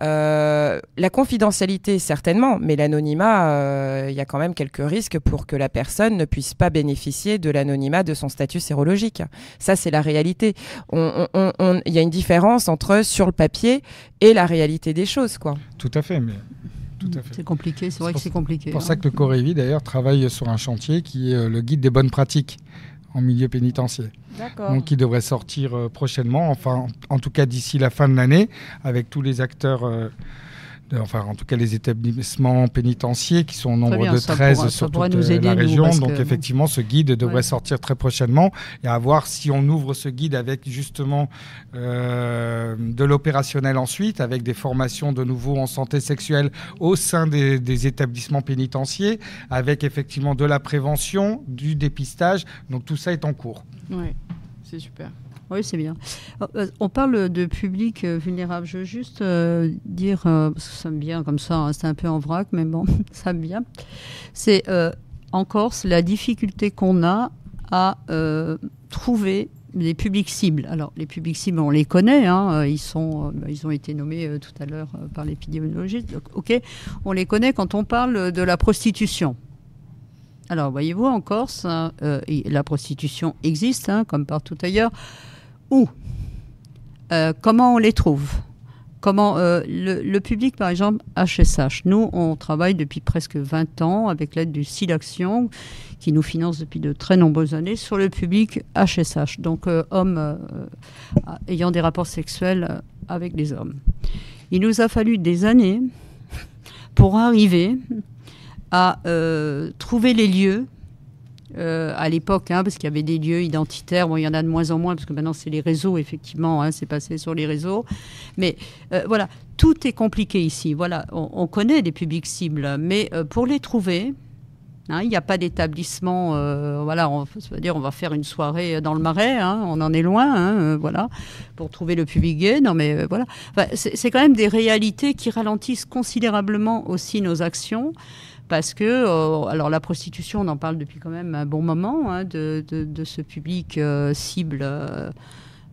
la confidentialité certainement, mais l'anonymat, il y a quand même quelques risques pour que la personne ne puisse pas bénéficier de l'anonymat de son statut sérologique. Ça, c'est la réalité. Il y a une différence entre sur le papier et la réalité des choses, quoi. Tout à fait, mais... C'est compliqué, c'est vrai que c'est compliqué. C'est pour ça que le Corévi, d'ailleurs, travaille sur un chantier qui est le guide des bonnes pratiques en milieu pénitentiaire. D'accord. Donc, qui devrait sortir prochainement, enfin, en tout cas d'ici la fin de l'année, avec tous les acteurs, en tout cas les établissements pénitentiaires qui sont au nombre de 13 sur toute la région. Donc, effectivement, ce guide devrait sortir très prochainement et à voir si on ouvre ce guide avec justement de l'opérationnel ensuite, avec des formations de nouveau en santé sexuelle au sein des établissements pénitentiaires, avec effectivement de la prévention, du dépistage. Donc, tout ça est en cours. Oui, c'est super. Oui, c'est bien. On parle de public vulnérable. Je veux juste dire, parce que ça me vient comme ça, hein, c'est un peu en vrac, mais bon, ça me vient. C'est en Corse la difficulté qu'on a à trouver les publics cibles. Alors, les publics cibles, on les connaît, hein, ils ont été nommés tout à l'heure par l'épidémiologiste. Donc, ok, on les connaît quand on parle de la prostitution. Alors, voyez-vous, en Corse, la prostitution existe, hein, comme partout ailleurs. Où comment on les trouve? Comment le public, par exemple, HSH. Nous, on travaille depuis presque 20 ans avec l'aide du SILAction, qui nous finance depuis de très nombreuses années, sur le public HSH. Donc, hommes ayant des rapports sexuels avec des hommes. Il nous a fallu des années pour arriver à trouver les lieux. À l'époque, hein, parce qu'il y avait des lieux identitaires, bon, il y en a de moins en moins, parce que maintenant c'est les réseaux, effectivement, hein, c'est passé sur les réseaux. Mais voilà, tout est compliqué ici. Voilà, on connaît des publics cibles, mais pour les trouver, hein, il n'y a pas d'établissement. Voilà, on va faire une soirée dans le Marais, hein, on en est loin, hein, voilà, pour trouver le public gay. Non, mais voilà, enfin, c'est quand même des réalités qui ralentissent considérablement aussi nos actions. Parce que, alors la prostitution, on en parle depuis quand même un bon moment, hein, de ce public cible.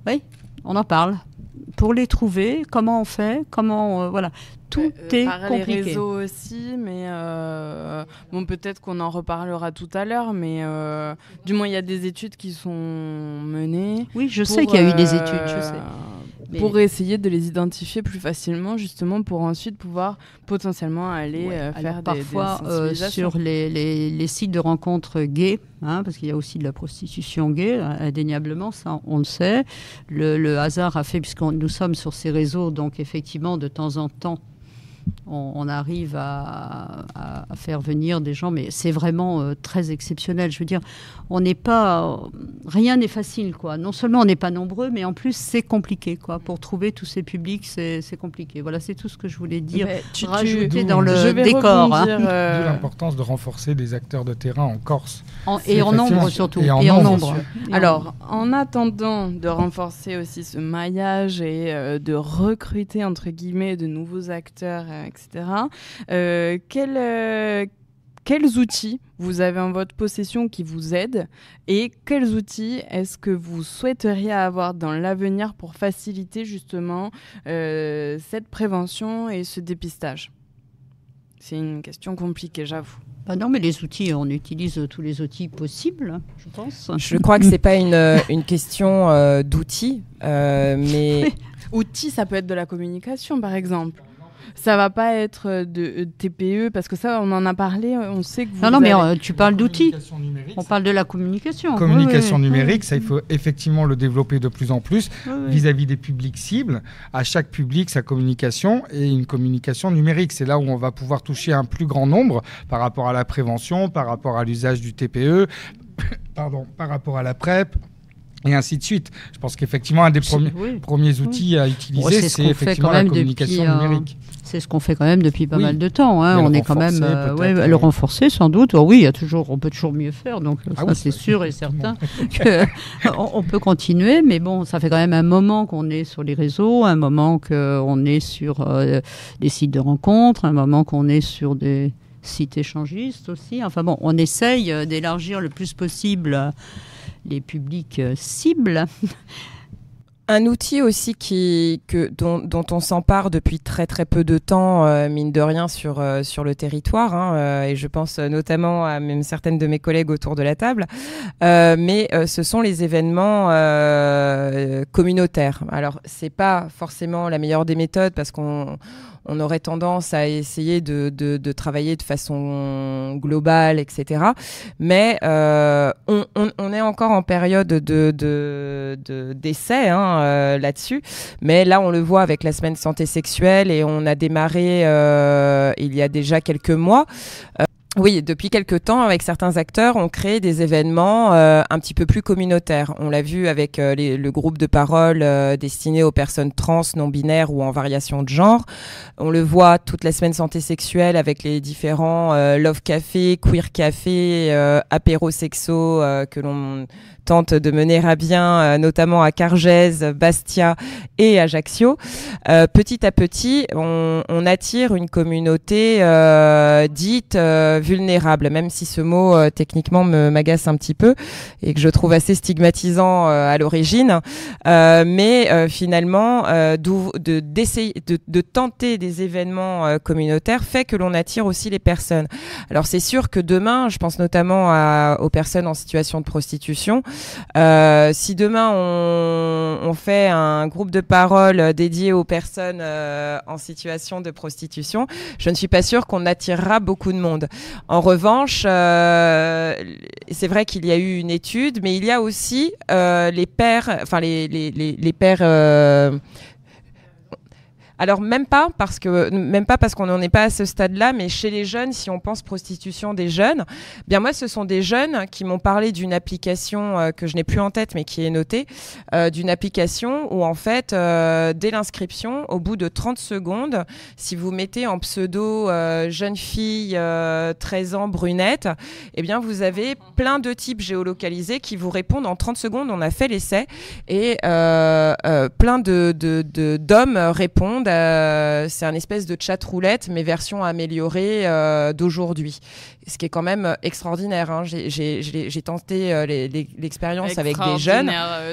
Oui, on en parle. pour les trouver, comment on fait, voilà. Tout est par compliqué. les réseaux aussi, mais bon, peut-être qu'on en reparlera tout à l'heure, mais du moins il y a des études qui sont menées. Oui, je sais qu'il y a eu des études, je sais. Pour essayer de les identifier plus facilement, justement, pour ensuite pouvoir potentiellement aller faire parfois des sensibilisations. sur les sites de rencontres gays, parce qu'il y a aussi de la prostitution gay, indéniablement, ça on le sait. Le hasard a fait, puisque nous sommes sur ces réseaux, donc effectivement, de temps en temps, on arrive à faire venir des gens, mais c'est vraiment très exceptionnel. Je veux dire, rien n'est facile, quoi. Non seulement on n'est pas nombreux, mais en plus c'est compliqué, quoi. Pour trouver tous ces publics, c'est compliqué. Voilà, c'est tout ce que je voulais dire. Rajouter dans le décor. D'où l'importance de renforcer les acteurs de terrain en Corse. Et en nombre surtout. Et en nombre. Alors, en attendant de renforcer aussi ce maillage et de recruter, entre guillemets, de nouveaux acteurs, etc., quels outils vous avez en votre possession qui vous aident et quels outils est-ce que vous souhaiteriez avoir dans l'avenir pour faciliter justement cette prévention et ce dépistage? C'est une question compliquée, j'avoue. Non, mais les outils, on utilise tous les outils possibles, je pense. Je crois que c'est pas une question d'outils, mais... Outils, ça peut être de la communication, par exemple. Ça va pas être de TPE, parce que ça, on en a parlé, on sait que vous... Non, mais tu parles d'outils. On parle de la communication. Communication numérique, ça, il faut effectivement le développer de plus en plus vis-à-vis des publics cibles. À chaque public, sa communication et une communication numérique. C'est là où on va pouvoir toucher un plus grand nombre par rapport à la prévention, par rapport à l'usage du TPE, par rapport à la PrEP, et ainsi de suite. Je pense qu'effectivement, un des premiers outils à utiliser, c'est effectivement la communication numérique. C'est ce qu'on fait quand même depuis pas mal de temps. On est quand même le renforcer sans doute. Oui, on peut toujours mieux faire. Donc ça, c'est sûr et certain qu'on peut continuer. Mais bon, ça fait quand même un moment qu'on est sur les réseaux, un moment qu'on est sur des sites de rencontres, un moment qu'on est sur des sites échangistes aussi. Enfin bon, on essaye d'élargir le plus possible les publics cibles. Un outil aussi dont on s'empare depuis très très peu de temps, mine de rien, sur le territoire, et je pense notamment à même certaines de mes collègues autour de la table, mais ce sont les événements communautaires. Alors, c'est pas forcément la meilleure des méthodes parce qu'on aurait tendance à essayer de travailler de façon globale, etc. Mais on est encore en période d'essai là-dessus. Mais là, on le voit avec la semaine santé sexuelle et on a démarré il y a déjà quelques mois. Oui, depuis quelques temps, avec certains acteurs, on crée des événements un petit peu plus communautaires. On l'a vu avec le groupe de parole destiné aux personnes trans, non-binaires ou en variation de genre. On le voit toute la semaine santé sexuelle avec les différents Love Café, Queer Café, apéro sexo que l'on tente de mener à bien, notamment à Cargèse, Bastia et Ajaccio. Petit à petit, on attire une communauté dite vulnérable, même si ce mot techniquement m'agace un petit peu et que je trouve assez stigmatisant à l'origine. Mais finalement, de tenter des événements communautaires fait que l'on attire aussi les personnes. Alors c'est sûr que demain, je pense notamment aux personnes en situation de prostitution, si demain on fait un groupe de parole dédié aux personnes en situation de prostitution, je ne suis pas sûre qu'on attirera beaucoup de monde. En revanche, c'est vrai qu'il y a eu une étude, mais il y a aussi les pères, enfin les pères. Alors même pas parce qu'on n'en est pas à ce stade-là, mais chez les jeunes, si on pense prostitution des jeunes, bien moi ce sont des jeunes qui m'ont parlé d'une application que je n'ai plus en tête mais qui est notée, d'une application où en fait dès l'inscription, au bout de 30 secondes, si vous mettez en pseudo jeune fille 13 ans brunette, eh bien vous avez plein de types géolocalisés qui vous répondent en 30 secondes. On a fait l'essai et plein d'hommes répondent monde, c'est un espèce de chat roulette, mais version améliorée d'aujourd'hui. Ce qui est quand même extraordinaire. Hein. J'ai tenté l'expérience avec des jeunes.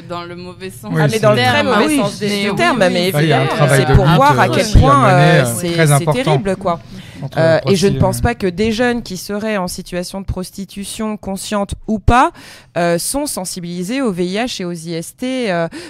Dans le mauvais sens. Oui, mais dans le très mauvais sens du terme. Mais évidemment, c'est pour voir à quel point c'est terrible, quoi. Et je ne pense pas que des jeunes qui seraient en situation de prostitution, consciente ou pas, sont sensibilisés au VIH et aux IST.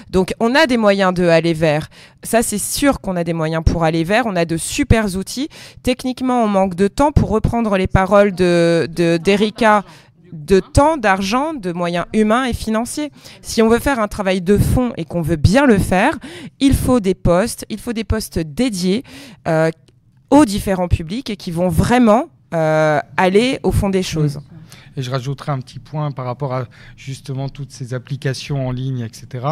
Donc, on a des moyens de aller vers. Ça, c'est sûr qu'on a des moyens pour aller vers. On a de super outils. Techniquement, on manque de temps. Pour reprendre les paroles d'Erika, de temps, d'argent, de moyens humains et financiers. Si on veut faire un travail de fond et qu'on veut bien le faire, il faut des postes dédiés aux différents publics et qui vont vraiment aller au fond des choses. Et je rajouterai un petit point par rapport à justement toutes ces applications en ligne, etc.,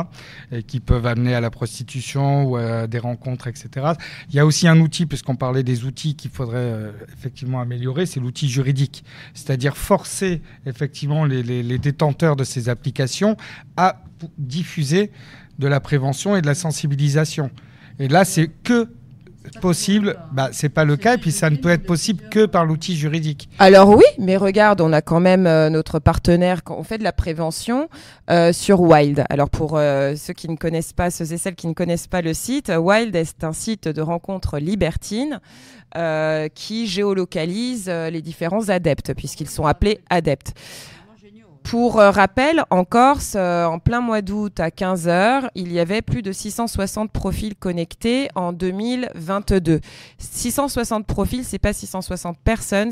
et qui peuvent amener à la prostitution ou à des rencontres, etc. Il y a aussi un outil, puisqu'on parlait des outils qu'il faudrait effectivement améliorer, c'est l'outil juridique. C'est-à-dire forcer effectivement les détenteurs de ces applications à diffuser de la prévention et de la sensibilisation. Et là, c'est que possible, c'est pas le cas, et puis ça ne peut être possible que par l'outil juridique. Alors oui, mais regarde, on a quand même notre partenaire, on fait de la prévention sur Wild. Alors pour ceux et celles qui ne connaissent pas le site, Wild est un site de rencontres libertines qui géolocalise les différents adeptes, puisqu'ils sont appelés adeptes. Pour rappel, en Corse, en plein mois d'août à 15h, il y avait plus de 660 profils connectés en 2022. 660 profils, c'est pas 660 personnes,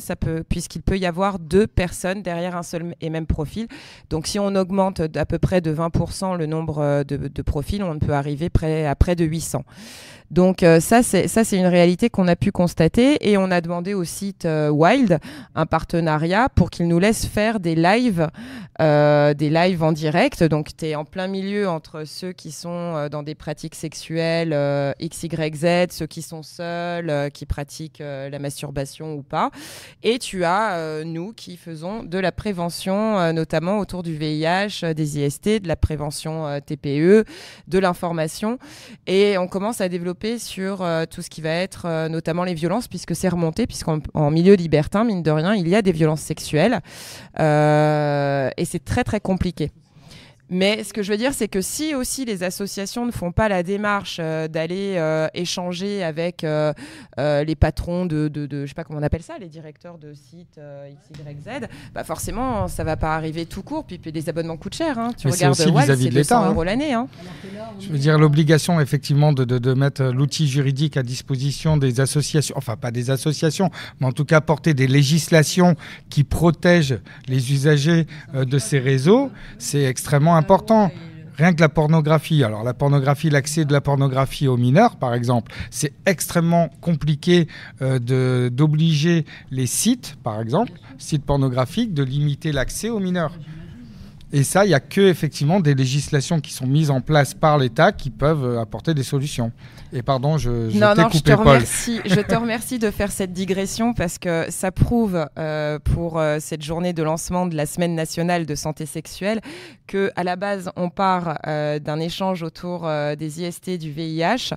puisqu'il peut y avoir 2 personnes derrière un seul et même profil. Donc si on augmente à peu près de 20% le nombre de profils, on peut arriver à près de 800. Donc ça c'est une réalité qu'on a pu constater, et on a demandé au site Wild un partenariat pour qu'il nous laisse faire des lives en direct. Donc tu es en plein milieu entre ceux qui sont dans des pratiques sexuelles XYZ, ceux qui sont seuls, qui pratiquent la masturbation ou pas, et tu as nous qui faisons de la prévention, notamment autour du VIH, des IST, de la prévention TPE, de l'information, et on commence à développer sur tout ce qui va être notamment les violences, puisque c'est remonté, puisqu'en milieu libertin, mine de rien, il y a des violences sexuelles et c'est très très compliqué. Mais ce que je veux dire, c'est que si aussi les associations ne font pas la démarche d'aller échanger avec les patrons de je sais pas comment on appelle ça, les directeurs de sites XYZ, forcément ça va pas arriver tout court. Puis les abonnements coûtent cher. Hein. Tu regardes Wild, c'est 200 € l'année. Hein. Je veux dire, l'obligation effectivement de mettre l'outil juridique à disposition des associations, enfin pas des associations, mais en tout cas porter des législations qui protègent les usagers de ces réseaux, c'est extrêmement important. Rien que la pornographie. Alors la pornographie, l'accès de la pornographie aux mineurs, par exemple, c'est extrêmement compliqué d'obliger les sites, par exemple, sites pornographiques, de limiter l'accès aux mineurs. Et ça, il n'y a que effectivement des législations qui sont mises en place par l'État qui peuvent apporter des solutions. Et pardon, je t'ai coupé, Paul. Je te remercie de faire cette digression, parce que ça prouve pour cette journée de lancement de la Semaine nationale de santé sexuelle qu'à la base, on part d'un échange autour des IST, du VIH,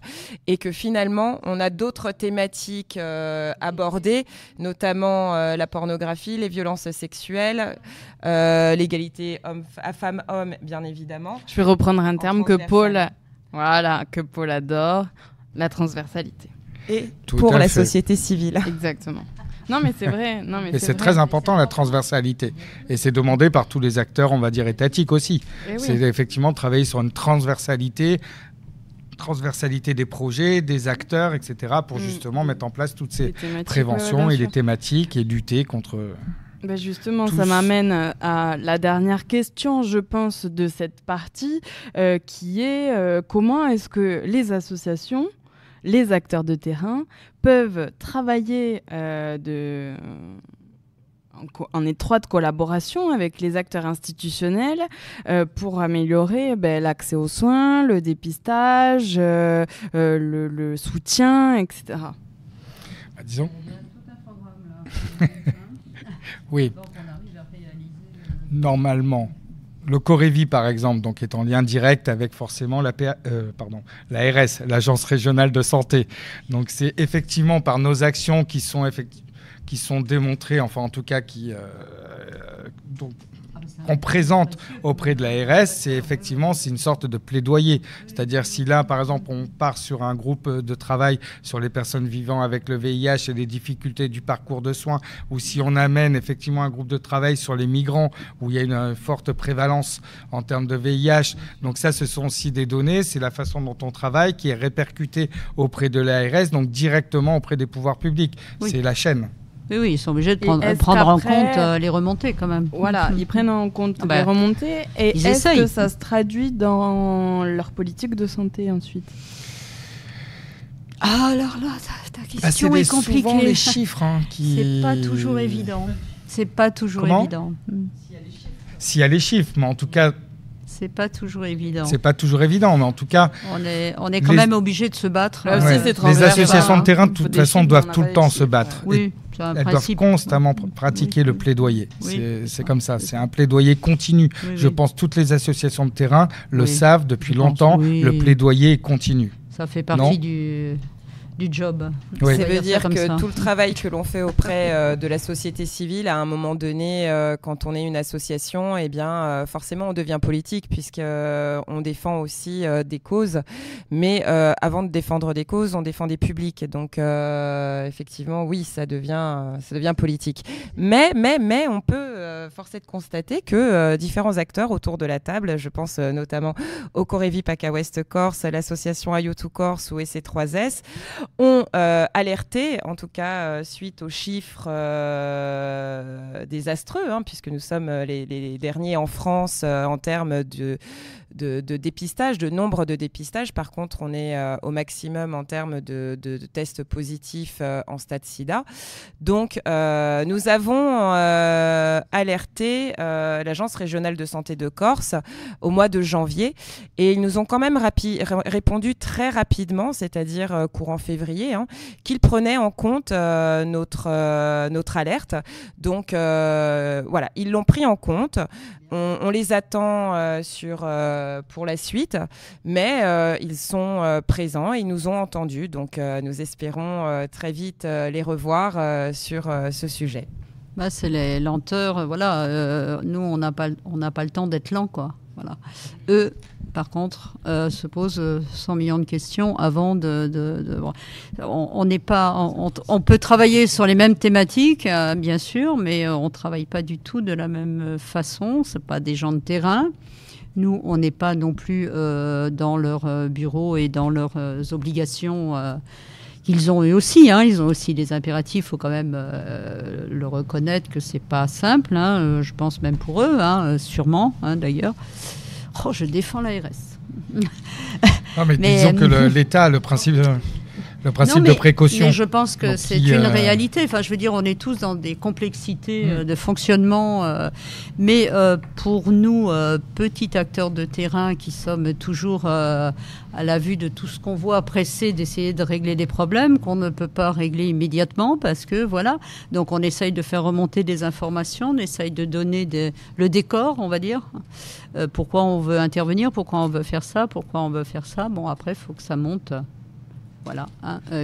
et que finalement, on a d'autres thématiques abordées, notamment la pornographie, les violences sexuelles, l'égalité femme-homme, bien évidemment. Je vais reprendre un terme que Paul adore, la transversalité. Et pour la société civile. Exactement. Non, mais c'est vrai. Et c'est très important, la transversalité. Et c'est demandé par tous les acteurs, on va dire, étatiques aussi. C'est effectivement travailler sur une transversalité des projets, des acteurs, etc., pour justement mettre en place toutes ces préventions et les thématiques et lutter contre... Justement, ça m'amène à la dernière question, je pense, de cette partie, qui est comment est-ce que les associations, les acteurs de terrain, peuvent travailler en étroite collaboration avec les acteurs institutionnels pour améliorer l'accès aux soins, le dépistage, le soutien, etc. Disons... Oui. Normalement, le Corévi, par exemple, donc, est en lien direct avec forcément l'ARS, l'Agence régionale de santé. Donc c'est effectivement par nos actions qui sont démontrées, enfin en tout cas qu'on présente auprès de l'ARS, c'est une sorte de plaidoyer. C'est-à-dire si là, par exemple, on part sur un groupe de travail sur les personnes vivant avec le VIH et les difficultés du parcours de soins, ou si on amène effectivement un groupe de travail sur les migrants, où il y a une forte prévalence en termes de VIH. Donc ça, ce sont aussi des données, c'est la façon dont on travaille qui est répercutée auprès de l'ARS, donc directement auprès des pouvoirs publics. Oui. C'est la chaîne. Oui, ils sont obligés de prendre en compte les remontées quand même. Voilà, ils prennent en compte les remontées. Et est-ce que ça se traduit dans leur politique de santé ensuite ? Ah, alors là, ta question est compliquée. C'est souvent les chiffres C'est pas toujours évident. C'est pas toujours évident. S'il y a les chiffres, mais en tout cas... C'est pas toujours évident. C'est pas toujours évident, mais en tout cas... On est quand même obligé de se battre. Là aussi, c'est les associations de terrain, de toute façon, doivent tout le temps se battre. Oui. Elles doivent constamment pratiquer le plaidoyer. C'est comme ça, c'est un plaidoyer continu. Je pense que toutes les associations de terrain le savent depuis longtemps, le plaidoyer est continu. Ça fait partie du job. Oui. Ça veut dire que tout le travail que l'on fait auprès de la société civile, à un moment donné, quand on est une association, eh bien, forcément, on devient politique puisqu'on défend aussi des causes. Mais avant de défendre des causes, on défend des publics. Donc, effectivement, oui, ça devient politique. Mais on peut forcer de constater que différents acteurs autour de la table, je pense notamment au Corévi PACA Ouest Corse, l'association Ayutu Corse ou EC3S, ont alerté, en tout cas suite aux chiffres désastreux, puisque nous sommes les derniers en France en termes de dépistage, de nombre de dépistages. Par contre, on est au maximum en termes de tests positifs en stade SIDA. Donc, nous avons alerté l'Agence régionale de santé de Corse au mois de janvier et ils nous ont quand même répondu très rapidement, c'est-à-dire courant février, qu'ils prenaient en compte notre alerte. Donc, voilà, ils l'ont pris en compte. On les attend pour la suite, mais ils sont présents et ils nous ont entendus. Donc, nous espérons très vite les revoir sur ce sujet. C'est les lenteurs. Nous, on n'a pas le temps d'être lents, quoi. Voilà. Eux, par contre, se posent 100 millions de questions avant on peut travailler sur les mêmes thématiques, bien sûr, mais on ne travaille pas du tout de la même façon. Ce n'est pas des gens de terrain. Nous, on n'est pas non plus dans leur bureau et dans leurs obligations qu'ils ont eux aussi. Ils ont aussi des impératifs. Il faut quand même le reconnaître que ce n'est pas simple. Je pense même pour eux, sûrement, d'ailleurs. Oh, je défends l'ARS. Non, mais disons que l'État a le principe de précaution. Mais je pense que c'est une réalité. Enfin, je veux dire, on est tous dans des complexités de fonctionnement. Mais pour nous, petits acteurs de terrain qui sommes toujours à la vue de tout ce qu'on voit, pressés d'essayer de régler des problèmes qu'on ne peut pas régler immédiatement parce que, voilà. Donc, on essaye de faire remonter des informations, on essaye de donner le décor, on va dire. Pourquoi on veut intervenir, pourquoi on veut faire ça, pourquoi on veut faire ça. Bon, après, il faut que ça monte. Voilà,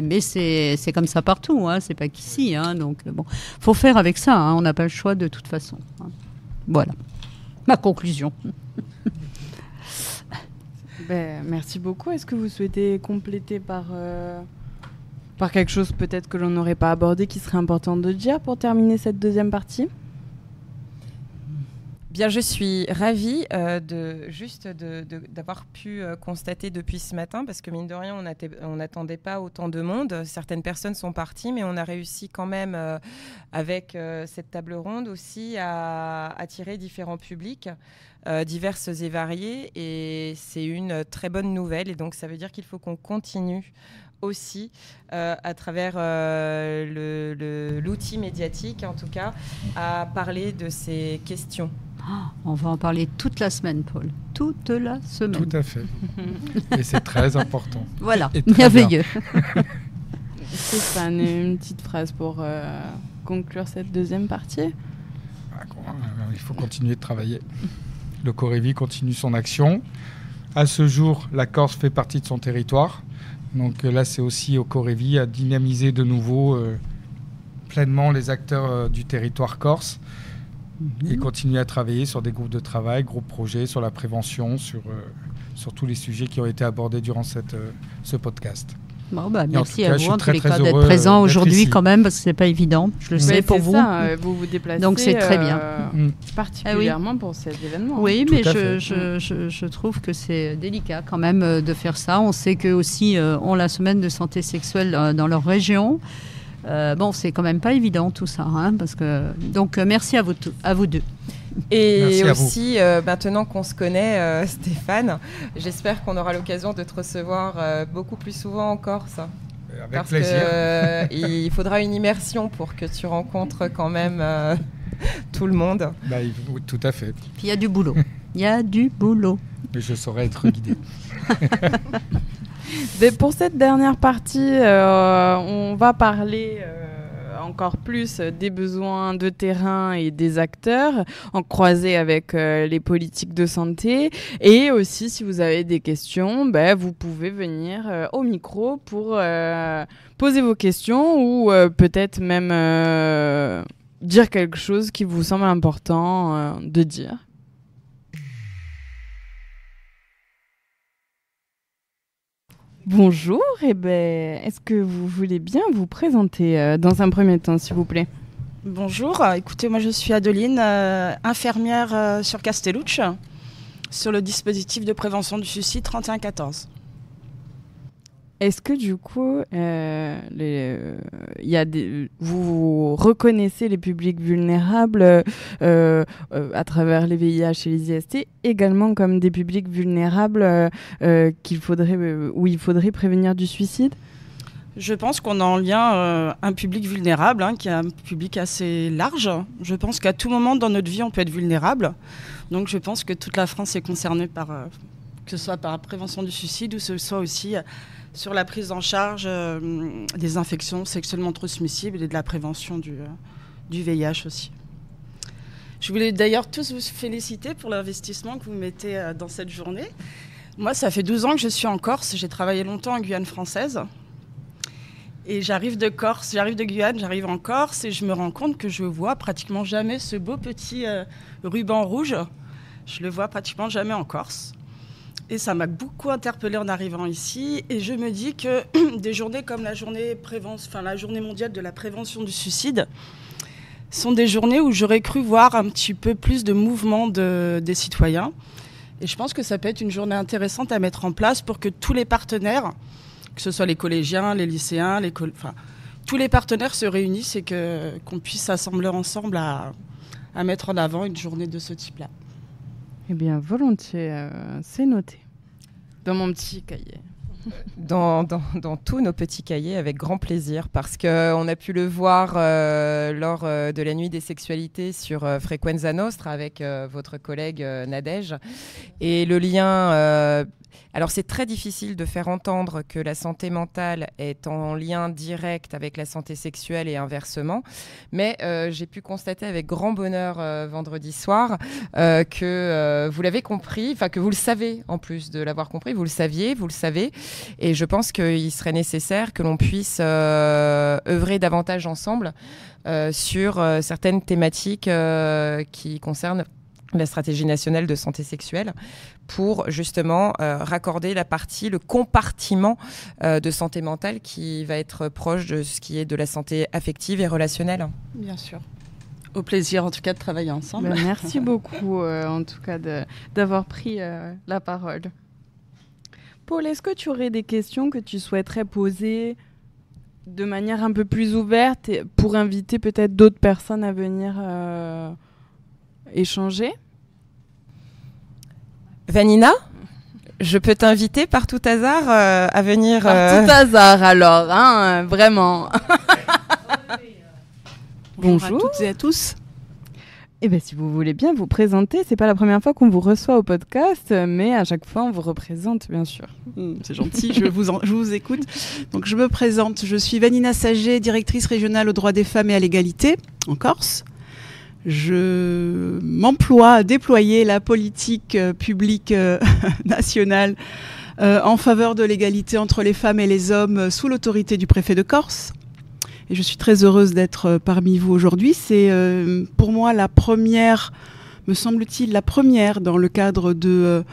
mais c'est comme ça partout, c'est pas qu'ici. Donc, bon, faut faire avec ça, on n'a pas le choix de toute façon. Voilà, ma conclusion. Merci beaucoup. Est-ce que vous souhaitez compléter par quelque chose peut-être que l'on n'aurait pas abordé, qui serait important de dire pour terminer cette deuxième partie ? Bien, je suis ravie d'avoir pu constater depuis ce matin, parce que mine de rien, on n'attendait pas autant de monde. Certaines personnes sont parties, mais on a réussi quand même, avec cette table ronde aussi, à attirer différents publics, diverses et variés. Et c'est une très bonne nouvelle. Et donc, ça veut dire qu'il faut qu'on continue aussi à travers l'outil médiatique, en tout cas, à parler de ces questions. On va en parler toute la semaine, Paul. Toute la semaine. Tout à fait. Et c'est très important. Voilà, merveilleux. Stéphane, une petite phrase pour conclure cette deuxième partie. Il faut continuer de travailler. Le Corévi continue son action. À ce jour, la Corse fait partie de son territoire. Donc là, c'est aussi au Corévi à dynamiser de nouveau pleinement les acteurs du territoire corse et continuer à travailler sur des groupes de travail, groupes projets, sur la prévention, sur tous les sujets qui ont été abordés durant ce podcast. Bon, bah, merci cas, à vous en tous les cas très d'être heureux présent d'être aujourd'hui ici. quand même, parce que c'est pas évident, je le sais pour vous. Ça, vous vous déplacez. Donc c'est très bien. Particulièrement pour cet événement. Oui, Tout mais à fait. je trouve que c'est délicat quand même de faire ça. On sait qu'eux aussi ont la semaine de santé sexuelle dans leur région. Bon, c'est quand même pas évident tout ça, hein, parce que donc merci à vous deux. Et Merci aussi, maintenant qu'on se connaît, Stéphane, j'espère qu'on aura l'occasion de te recevoir beaucoup plus souvent en Corse. Avec Parce plaisir. il faudra une immersion pour que tu rencontres quand même tout le monde. Tout à fait. Puis il y a du boulot. Il y a du boulot. Mais je saurais être guidé. Pour cette dernière partie, on va parler encore plus des besoins de terrain et des acteurs, en croisé avec les politiques de santé. Et aussi, si vous avez des questions, vous pouvez venir au micro pour poser vos questions ou peut-être même dire quelque chose qui vous semble important de dire. Bonjour, est-ce que vous voulez bien vous présenter dans un premier temps, s'il vous plaît? Bonjour, écoutez, moi je suis Adeline, infirmière sur Castellucci, sur le dispositif de prévention du suicide 3114. Est-ce que du coup, vous reconnaissez les publics vulnérables à travers les VIH et les IST également comme des publics vulnérables où il faudrait prévenir du suicide? Je pense qu'on a en lien un public vulnérable, qui est un public assez large. Je pense qu'à tout moment dans notre vie, on peut être vulnérable. Donc je pense que toute la France est concernée par, que ce soit par la prévention du suicide ou ce soit aussi sur la prise en charge des infections sexuellement transmissibles et de la prévention du VIH aussi. Je voulais d'ailleurs tous vous féliciter pour l'investissement que vous mettez dans cette journée. Moi, ça fait 12 ans que je suis en Corse. J'ai travaillé longtemps en Guyane française. Et j'arrive de Guyane, j'arrive en Corse et je me rends compte que je vois pratiquement jamais ce beau petit ruban rouge. Je le vois pratiquement jamais en Corse. Et ça m'a beaucoup interpellée en arrivant ici. Et je me dis que des journées comme la journée mondiale de la prévention du suicide sont des journées où j'aurais cru voir un petit peu plus de mouvement des citoyens. Et je pense que ça peut être une journée intéressante à mettre en place pour que tous les partenaires, que ce soit les collégiens, les lycéens, tous les partenaires se réunissent et qu'on puisse s'assembler ensemble à mettre en avant une journée de ce type-là. Eh bien, volontiers, c'est noté dans mon petit cahier. Dans tous nos petits cahiers, avec grand plaisir, parce qu'on a pu le voir lors de la nuit des sexualités sur Frequenza Nostra avec votre collègue Nadège. Et le lien... alors c'est très difficile de faire entendre que la santé mentale est en lien direct avec la santé sexuelle et inversement, mais j'ai pu constater avec grand bonheur vendredi soir que vous l'avez compris, enfin que vous le savez en plus de l'avoir compris, vous le saviez, vous le savez, et je pense qu'il serait nécessaire que l'on puisse œuvrer davantage ensemble sur certaines thématiques qui concernent la stratégie nationale de santé sexuelle pour justement raccorder le compartiment de santé mentale qui va être proche de ce qui est de la santé affective et relationnelle. Bien sûr. Au plaisir en tout cas de travailler ensemble. Merci beaucoup en tout cas d'avoir pris la parole. Paul, est-ce que tu aurais des questions que tu souhaiterais poser de manière un peu plus ouverte pour inviter peut-être d'autres personnes à venir échanger? Vanina, je peux t'inviter par tout hasard à venir... Par tout hasard alors, hein, vraiment. Bonjour à toutes et à tous. Eh bien, si vous voulez bien vous présenter, c'est pas la première fois qu'on vous reçoit au podcast, mais à chaque fois on vous représente, bien sûr. C'est gentil, je vous écoute. Donc je me présente, je suis Vanina Sager, directrice régionale aux droits des femmes et à l'égalité en Corse. Je m'emploie à déployer la politique publique nationale en faveur de l'égalité entre les femmes et les hommes sous l'autorité du préfet de Corse. Et je suis très heureuse d'être parmi vous aujourd'hui. C'est pour moi la première, me semble-t-il, la première dans le cadre de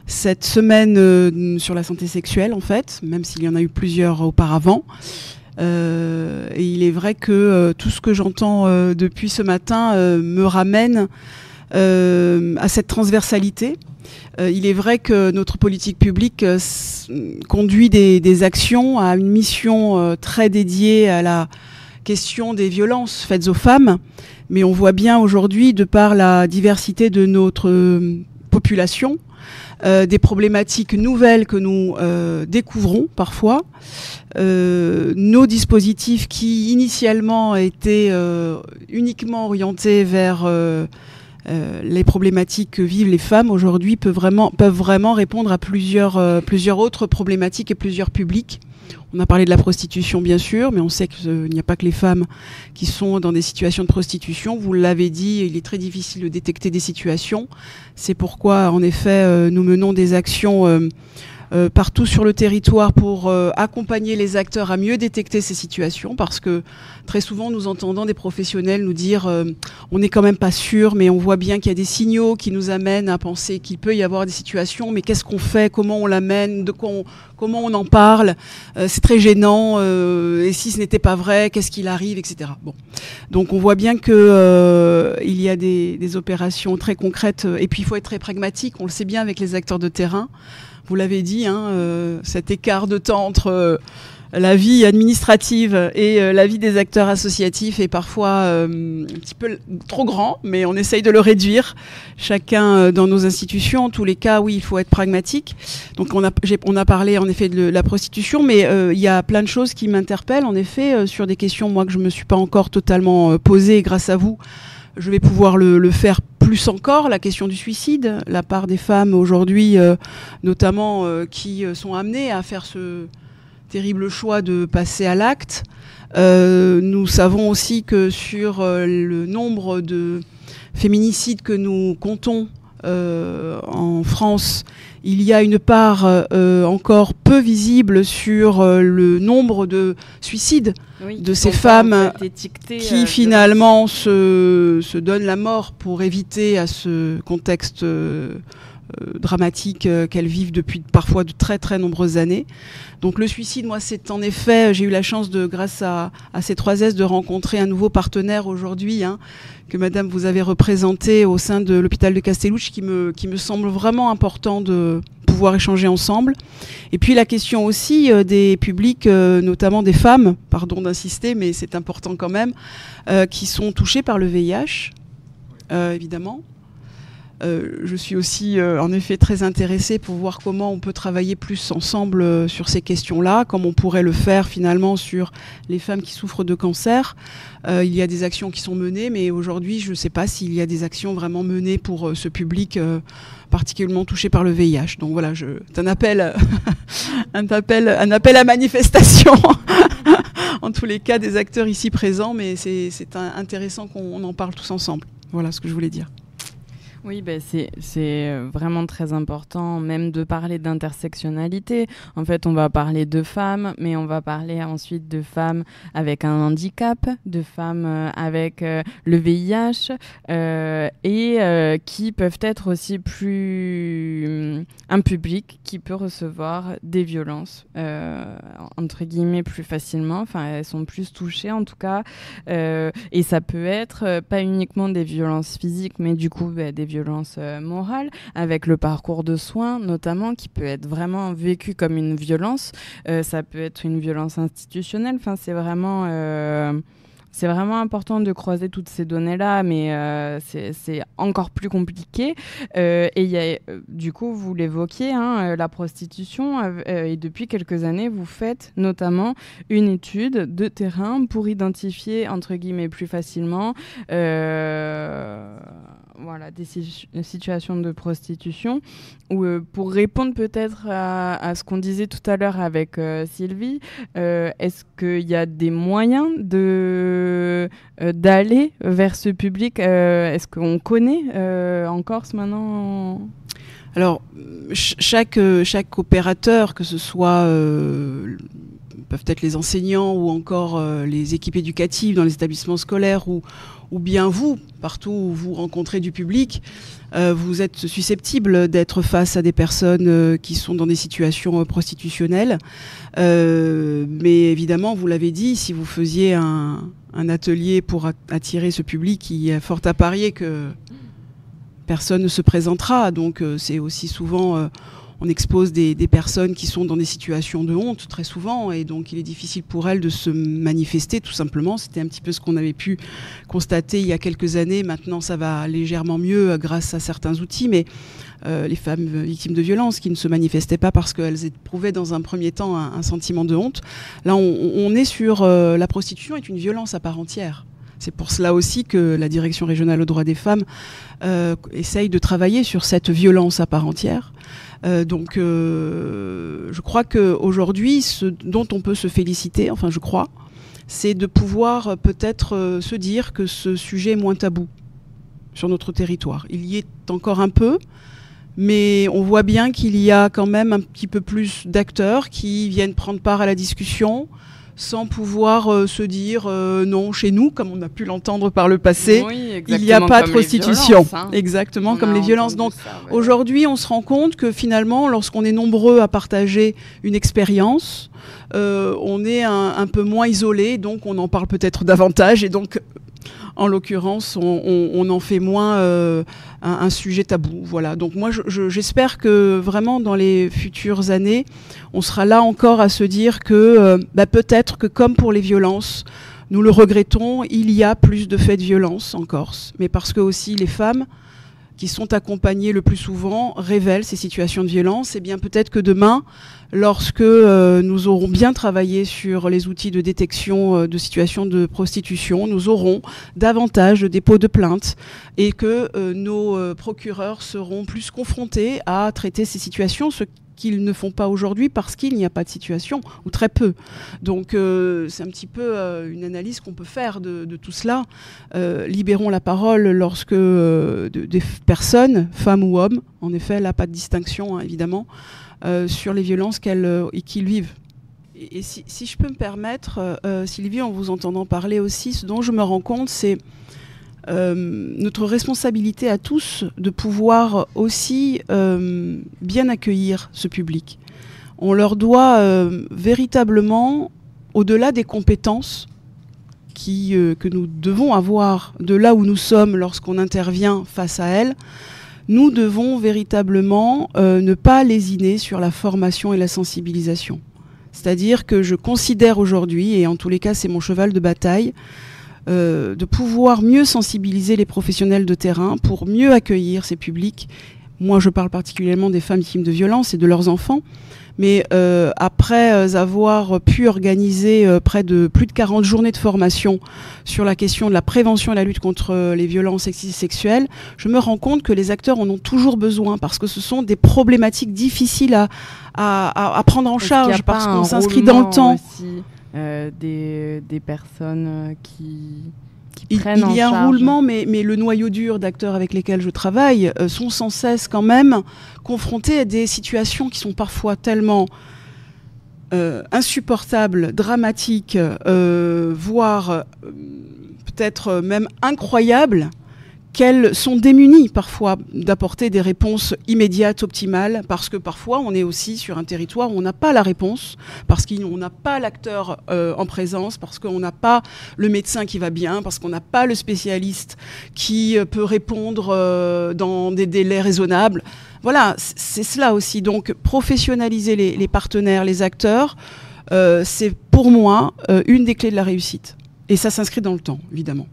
cette semaine sur la santé sexuelle, en fait, même s'il y en a eu plusieurs auparavant. Et il est vrai que tout ce que j'entends depuis ce matin me ramène à cette transversalité. Il est vrai que notre politique publique conduit des actions à une mission très dédiée à la question des violences faites aux femmes, mais on voit bien aujourd'hui, de par la diversité de notre population, des problématiques nouvelles que nous découvrons parfois. Nos dispositifs qui initialement étaient uniquement orientés vers les problématiques que vivent les femmes aujourd'hui peuvent vraiment répondre à plusieurs autres problématiques et plusieurs publics. On a parlé de la prostitution, bien sûr, mais on sait qu'il n'y a pas que les femmes qui sont dans des situations de prostitution. Vous l'avez dit, il est très difficile de détecter des situations. C'est pourquoi, en effet, nous menons des actions partout sur le territoire pour accompagner les acteurs à mieux détecter ces situations, parce que très souvent nous entendons des professionnels nous dire on n'est quand même pas sûr, mais on voit bien qu'il y a des signaux qui nous amènent à penser qu'il peut y avoir des situations, mais qu'est-ce qu'on fait, comment on l'amène, comment on en parle, c'est très gênant, et si ce n'était pas vrai, qu'est-ce qu'il arrive, etc. Bon. Donc on voit bien que il y a des opérations très concrètes, et puis il faut être très pragmatique, on le sait bien avec les acteurs de terrain. Vous l'avez dit, cet écart de temps entre la vie administrative et la vie des acteurs associatifs est parfois un petit peu trop grand, mais on essaye de le réduire, chacun dans nos institutions. En tous les cas, oui, il faut être pragmatique. Donc on a parlé en effet de la prostitution, mais il y a plein de choses qui m'interpellent, en effet, sur des questions, moi, que je ne me suis pas encore totalement posées, et grâce à vous, je vais pouvoir le faire plus encore. La question du suicide, la part des femmes aujourd'hui, notamment qui sont amenées à faire ce terrible choix de passer à l'acte. Nous savons aussi que sur le nombre de féminicides que nous comptons en France, il y a une part encore peu visible sur le nombre de suicides de ces femmes qui finalement se donnent la mort pour éviter à ce contexte dramatique qu'elles vivent depuis parfois de très très nombreuses années. Donc le suicide, moi, c'est en effet, j'ai eu la chance grâce à ces 3S, de rencontrer un nouveau partenaire aujourd'hui, que madame vous avez représenté au sein de l'hôpital de Castellucci, qui me semble vraiment important de pouvoir échanger ensemble. Et puis la question aussi des publics, notamment des femmes, pardon d'insister, mais c'est important quand même, qui sont touchées par le VIH, évidemment. Je suis aussi en effet très intéressée pour voir comment on peut travailler plus ensemble sur ces questions-là, comme on pourrait le faire finalement sur les femmes qui souffrent de cancer. Il y a des actions qui sont menées, mais aujourd'hui je ne sais pas s'il y a des actions vraiment menées pour ce public particulièrement touché par le VIH. Donc voilà, c'est un appel, un appel à manifestation en tous les cas des acteurs ici présents, mais c'est intéressant qu'on en parle tous ensemble. Voilà ce que je voulais dire. Oui, c'est vraiment très important même de parler d'intersectionnalité. En fait, on va parler de femmes, mais on va parler ensuite de femmes avec un handicap, de femmes avec le VIH et qui peuvent être aussi un public qui peut recevoir des violences, entre guillemets, plus facilement. Enfin, elles sont plus touchées en tout cas. Et ça peut être pas uniquement des violences physiques, mais du coup des violences morales, avec le parcours de soins notamment, qui peut être vraiment vécu comme une violence. Ça peut être une violence institutionnelle. Enfin, c'est vraiment important de croiser toutes ces données-là, mais c'est encore plus compliqué. Et il y a, du coup, vous l'évoquiez, la prostitution. Et depuis quelques années, vous faites notamment une étude de terrain pour identifier, entre guillemets, plus facilement des situations de prostitution, ou pour répondre peut-être à ce qu'on disait tout à l'heure avec Sylvie, est-ce qu'il y a des moyens de d'aller vers ce public. Est-ce qu'on connaît en Corse maintenant ? Alors, chaque opérateur, que ce soit peuvent être les enseignants ou encore les équipes éducatives dans les établissements scolaires ou bien vous, partout où vous rencontrez du public, vous êtes susceptible d'être face à des personnes qui sont dans des situations prostitutionnelles. Mais évidemment, vous l'avez dit, si vous faisiez un atelier pour attirer ce public, il y a fort à parier que personne ne se présentera. Donc c'est aussi souvent... on expose des personnes qui sont dans des situations de honte très souvent, et donc il est difficile pour elles de se manifester tout simplement. C'était un petit peu ce qu'on avait pu constater il y a quelques années. Maintenant ça va légèrement mieux grâce à certains outils, mais les femmes victimes de violences qui ne se manifestaient pas parce qu'elles éprouvaient dans un premier temps un sentiment de honte. Là on est sur la prostitution est une violence à part entière. C'est pour cela aussi que la Direction régionale aux droits des femmes essaye de travailler sur cette violence à part entière. Donc je crois qu'aujourd'hui, ce dont on peut se féliciter, enfin je crois, c'est de pouvoir peut-être se dire que ce sujet est moins tabou sur notre territoire. Il y est encore un peu, mais on voit bien qu'il y a quand même un petit peu plus d'acteurs qui viennent prendre part à la discussion, sans pouvoir se dire non, chez nous, comme on a pu l'entendre par le passé, oui, il n'y a pas de prostitution. Hein. Exactement, comme les violences. Donc aujourd'hui, on se rend compte que finalement, lorsqu'on est nombreux à partager une expérience, on est un peu moins isolé, donc on en parle peut-être davantage, et donc en l'occurrence, on en fait moins un sujet tabou. Voilà. Donc moi, j'espère que vraiment dans les futures années, on sera là encore à se dire que peut-être que comme pour les violences, nous le regrettons, il y a plus de faits de violence en Corse. Mais parce que aussi les femmes qui sont accompagnées le plus souvent révèlent ces situations de violence, et bien peut-être que demain, lorsque nous aurons bien travaillé sur les outils de détection de situations de prostitution, nous aurons davantage de dépôts de plaintes et que nos procureurs seront plus confrontés à traiter ces situations, ce qu'ils ne font pas aujourd'hui parce qu'il n'y a pas de situation, ou très peu. Donc c'est un petit peu une analyse qu'on peut faire de tout cela. Libérons la parole lorsque des personnes, femmes ou hommes, en effet, là pas de distinction hein, évidemment, sur les violences qu'ils vivent. Et si je peux me permettre, Sylvie, en vous entendant parler aussi, ce dont je me rends compte, c'est notre responsabilité à tous de pouvoir aussi bien accueillir ce public. On leur doit véritablement, au-delà des compétences que nous devons avoir de là où nous sommes lorsqu'on intervient face à elles, nous devons véritablement ne pas lésiner sur la formation et la sensibilisation. C'est-à-dire que je considère aujourd'hui, et en tous les cas c'est mon cheval de bataille, de pouvoir mieux sensibiliser les professionnels de terrain pour mieux accueillir ces publics. Moi, je parle particulièrement des femmes victimes de violences et de leurs enfants. Mais après avoir pu organiser plus de 40 journées de formation sur la question de la prévention et la lutte contre les violences sexistes et sexuelles, je me rends compte que les acteurs en ont toujours besoin parce que ce sont des problématiques difficiles à prendre en charge parce qu'on s'inscrit dans le temps. Aussi, des personnes qui prennent en charge. Il y a un roulement, mais le noyau dur d'acteurs avec lesquels je travaille sont sans cesse quand même confrontés à des situations qui sont parfois tellement insupportables, dramatiques, voire peut-être même incroyables, qu'elles sont démunies parfois d'apporter des réponses immédiates, optimales, parce que parfois on est aussi sur un territoire où on n'a pas la réponse, parce qu'on n'a pas l'acteur en présence, parce qu'on n'a pas le médecin qui va bien, parce qu'on n'a pas le spécialiste qui peut répondre dans des délais raisonnables. Voilà, c'est cela aussi. Donc professionnaliser les partenaires, les acteurs, c'est pour moi une des clés de la réussite. Et ça s'inscrit dans le temps, évidemment.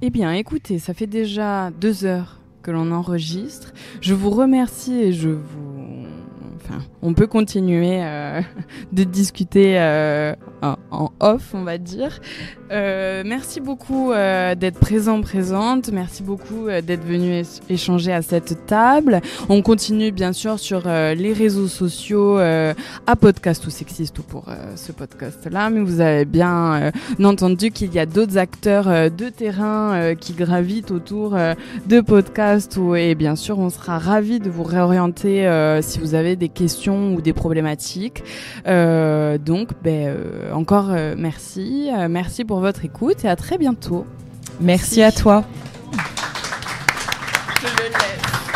Eh bien, écoutez, ça fait déjà 2 heures que l'on enregistre. Je vous remercie et on peut continuer de discuter en off, on va dire. Merci beaucoup d'être présente. Merci beaucoup d'être venu échanger à cette table. On continue bien sûr sur les réseaux sociaux à Podcast ou Sexiste ou pour ce podcast-là. Mais vous avez bien entendu qu'il y a d'autres acteurs de terrain qui gravitent autour de Podcast. Et bien sûr, on sera ravis de vous réorienter si vous avez des questions ou des problématiques. Donc, encore merci. Merci pour votre écoute et à très bientôt. Merci à toi. Je le laisse.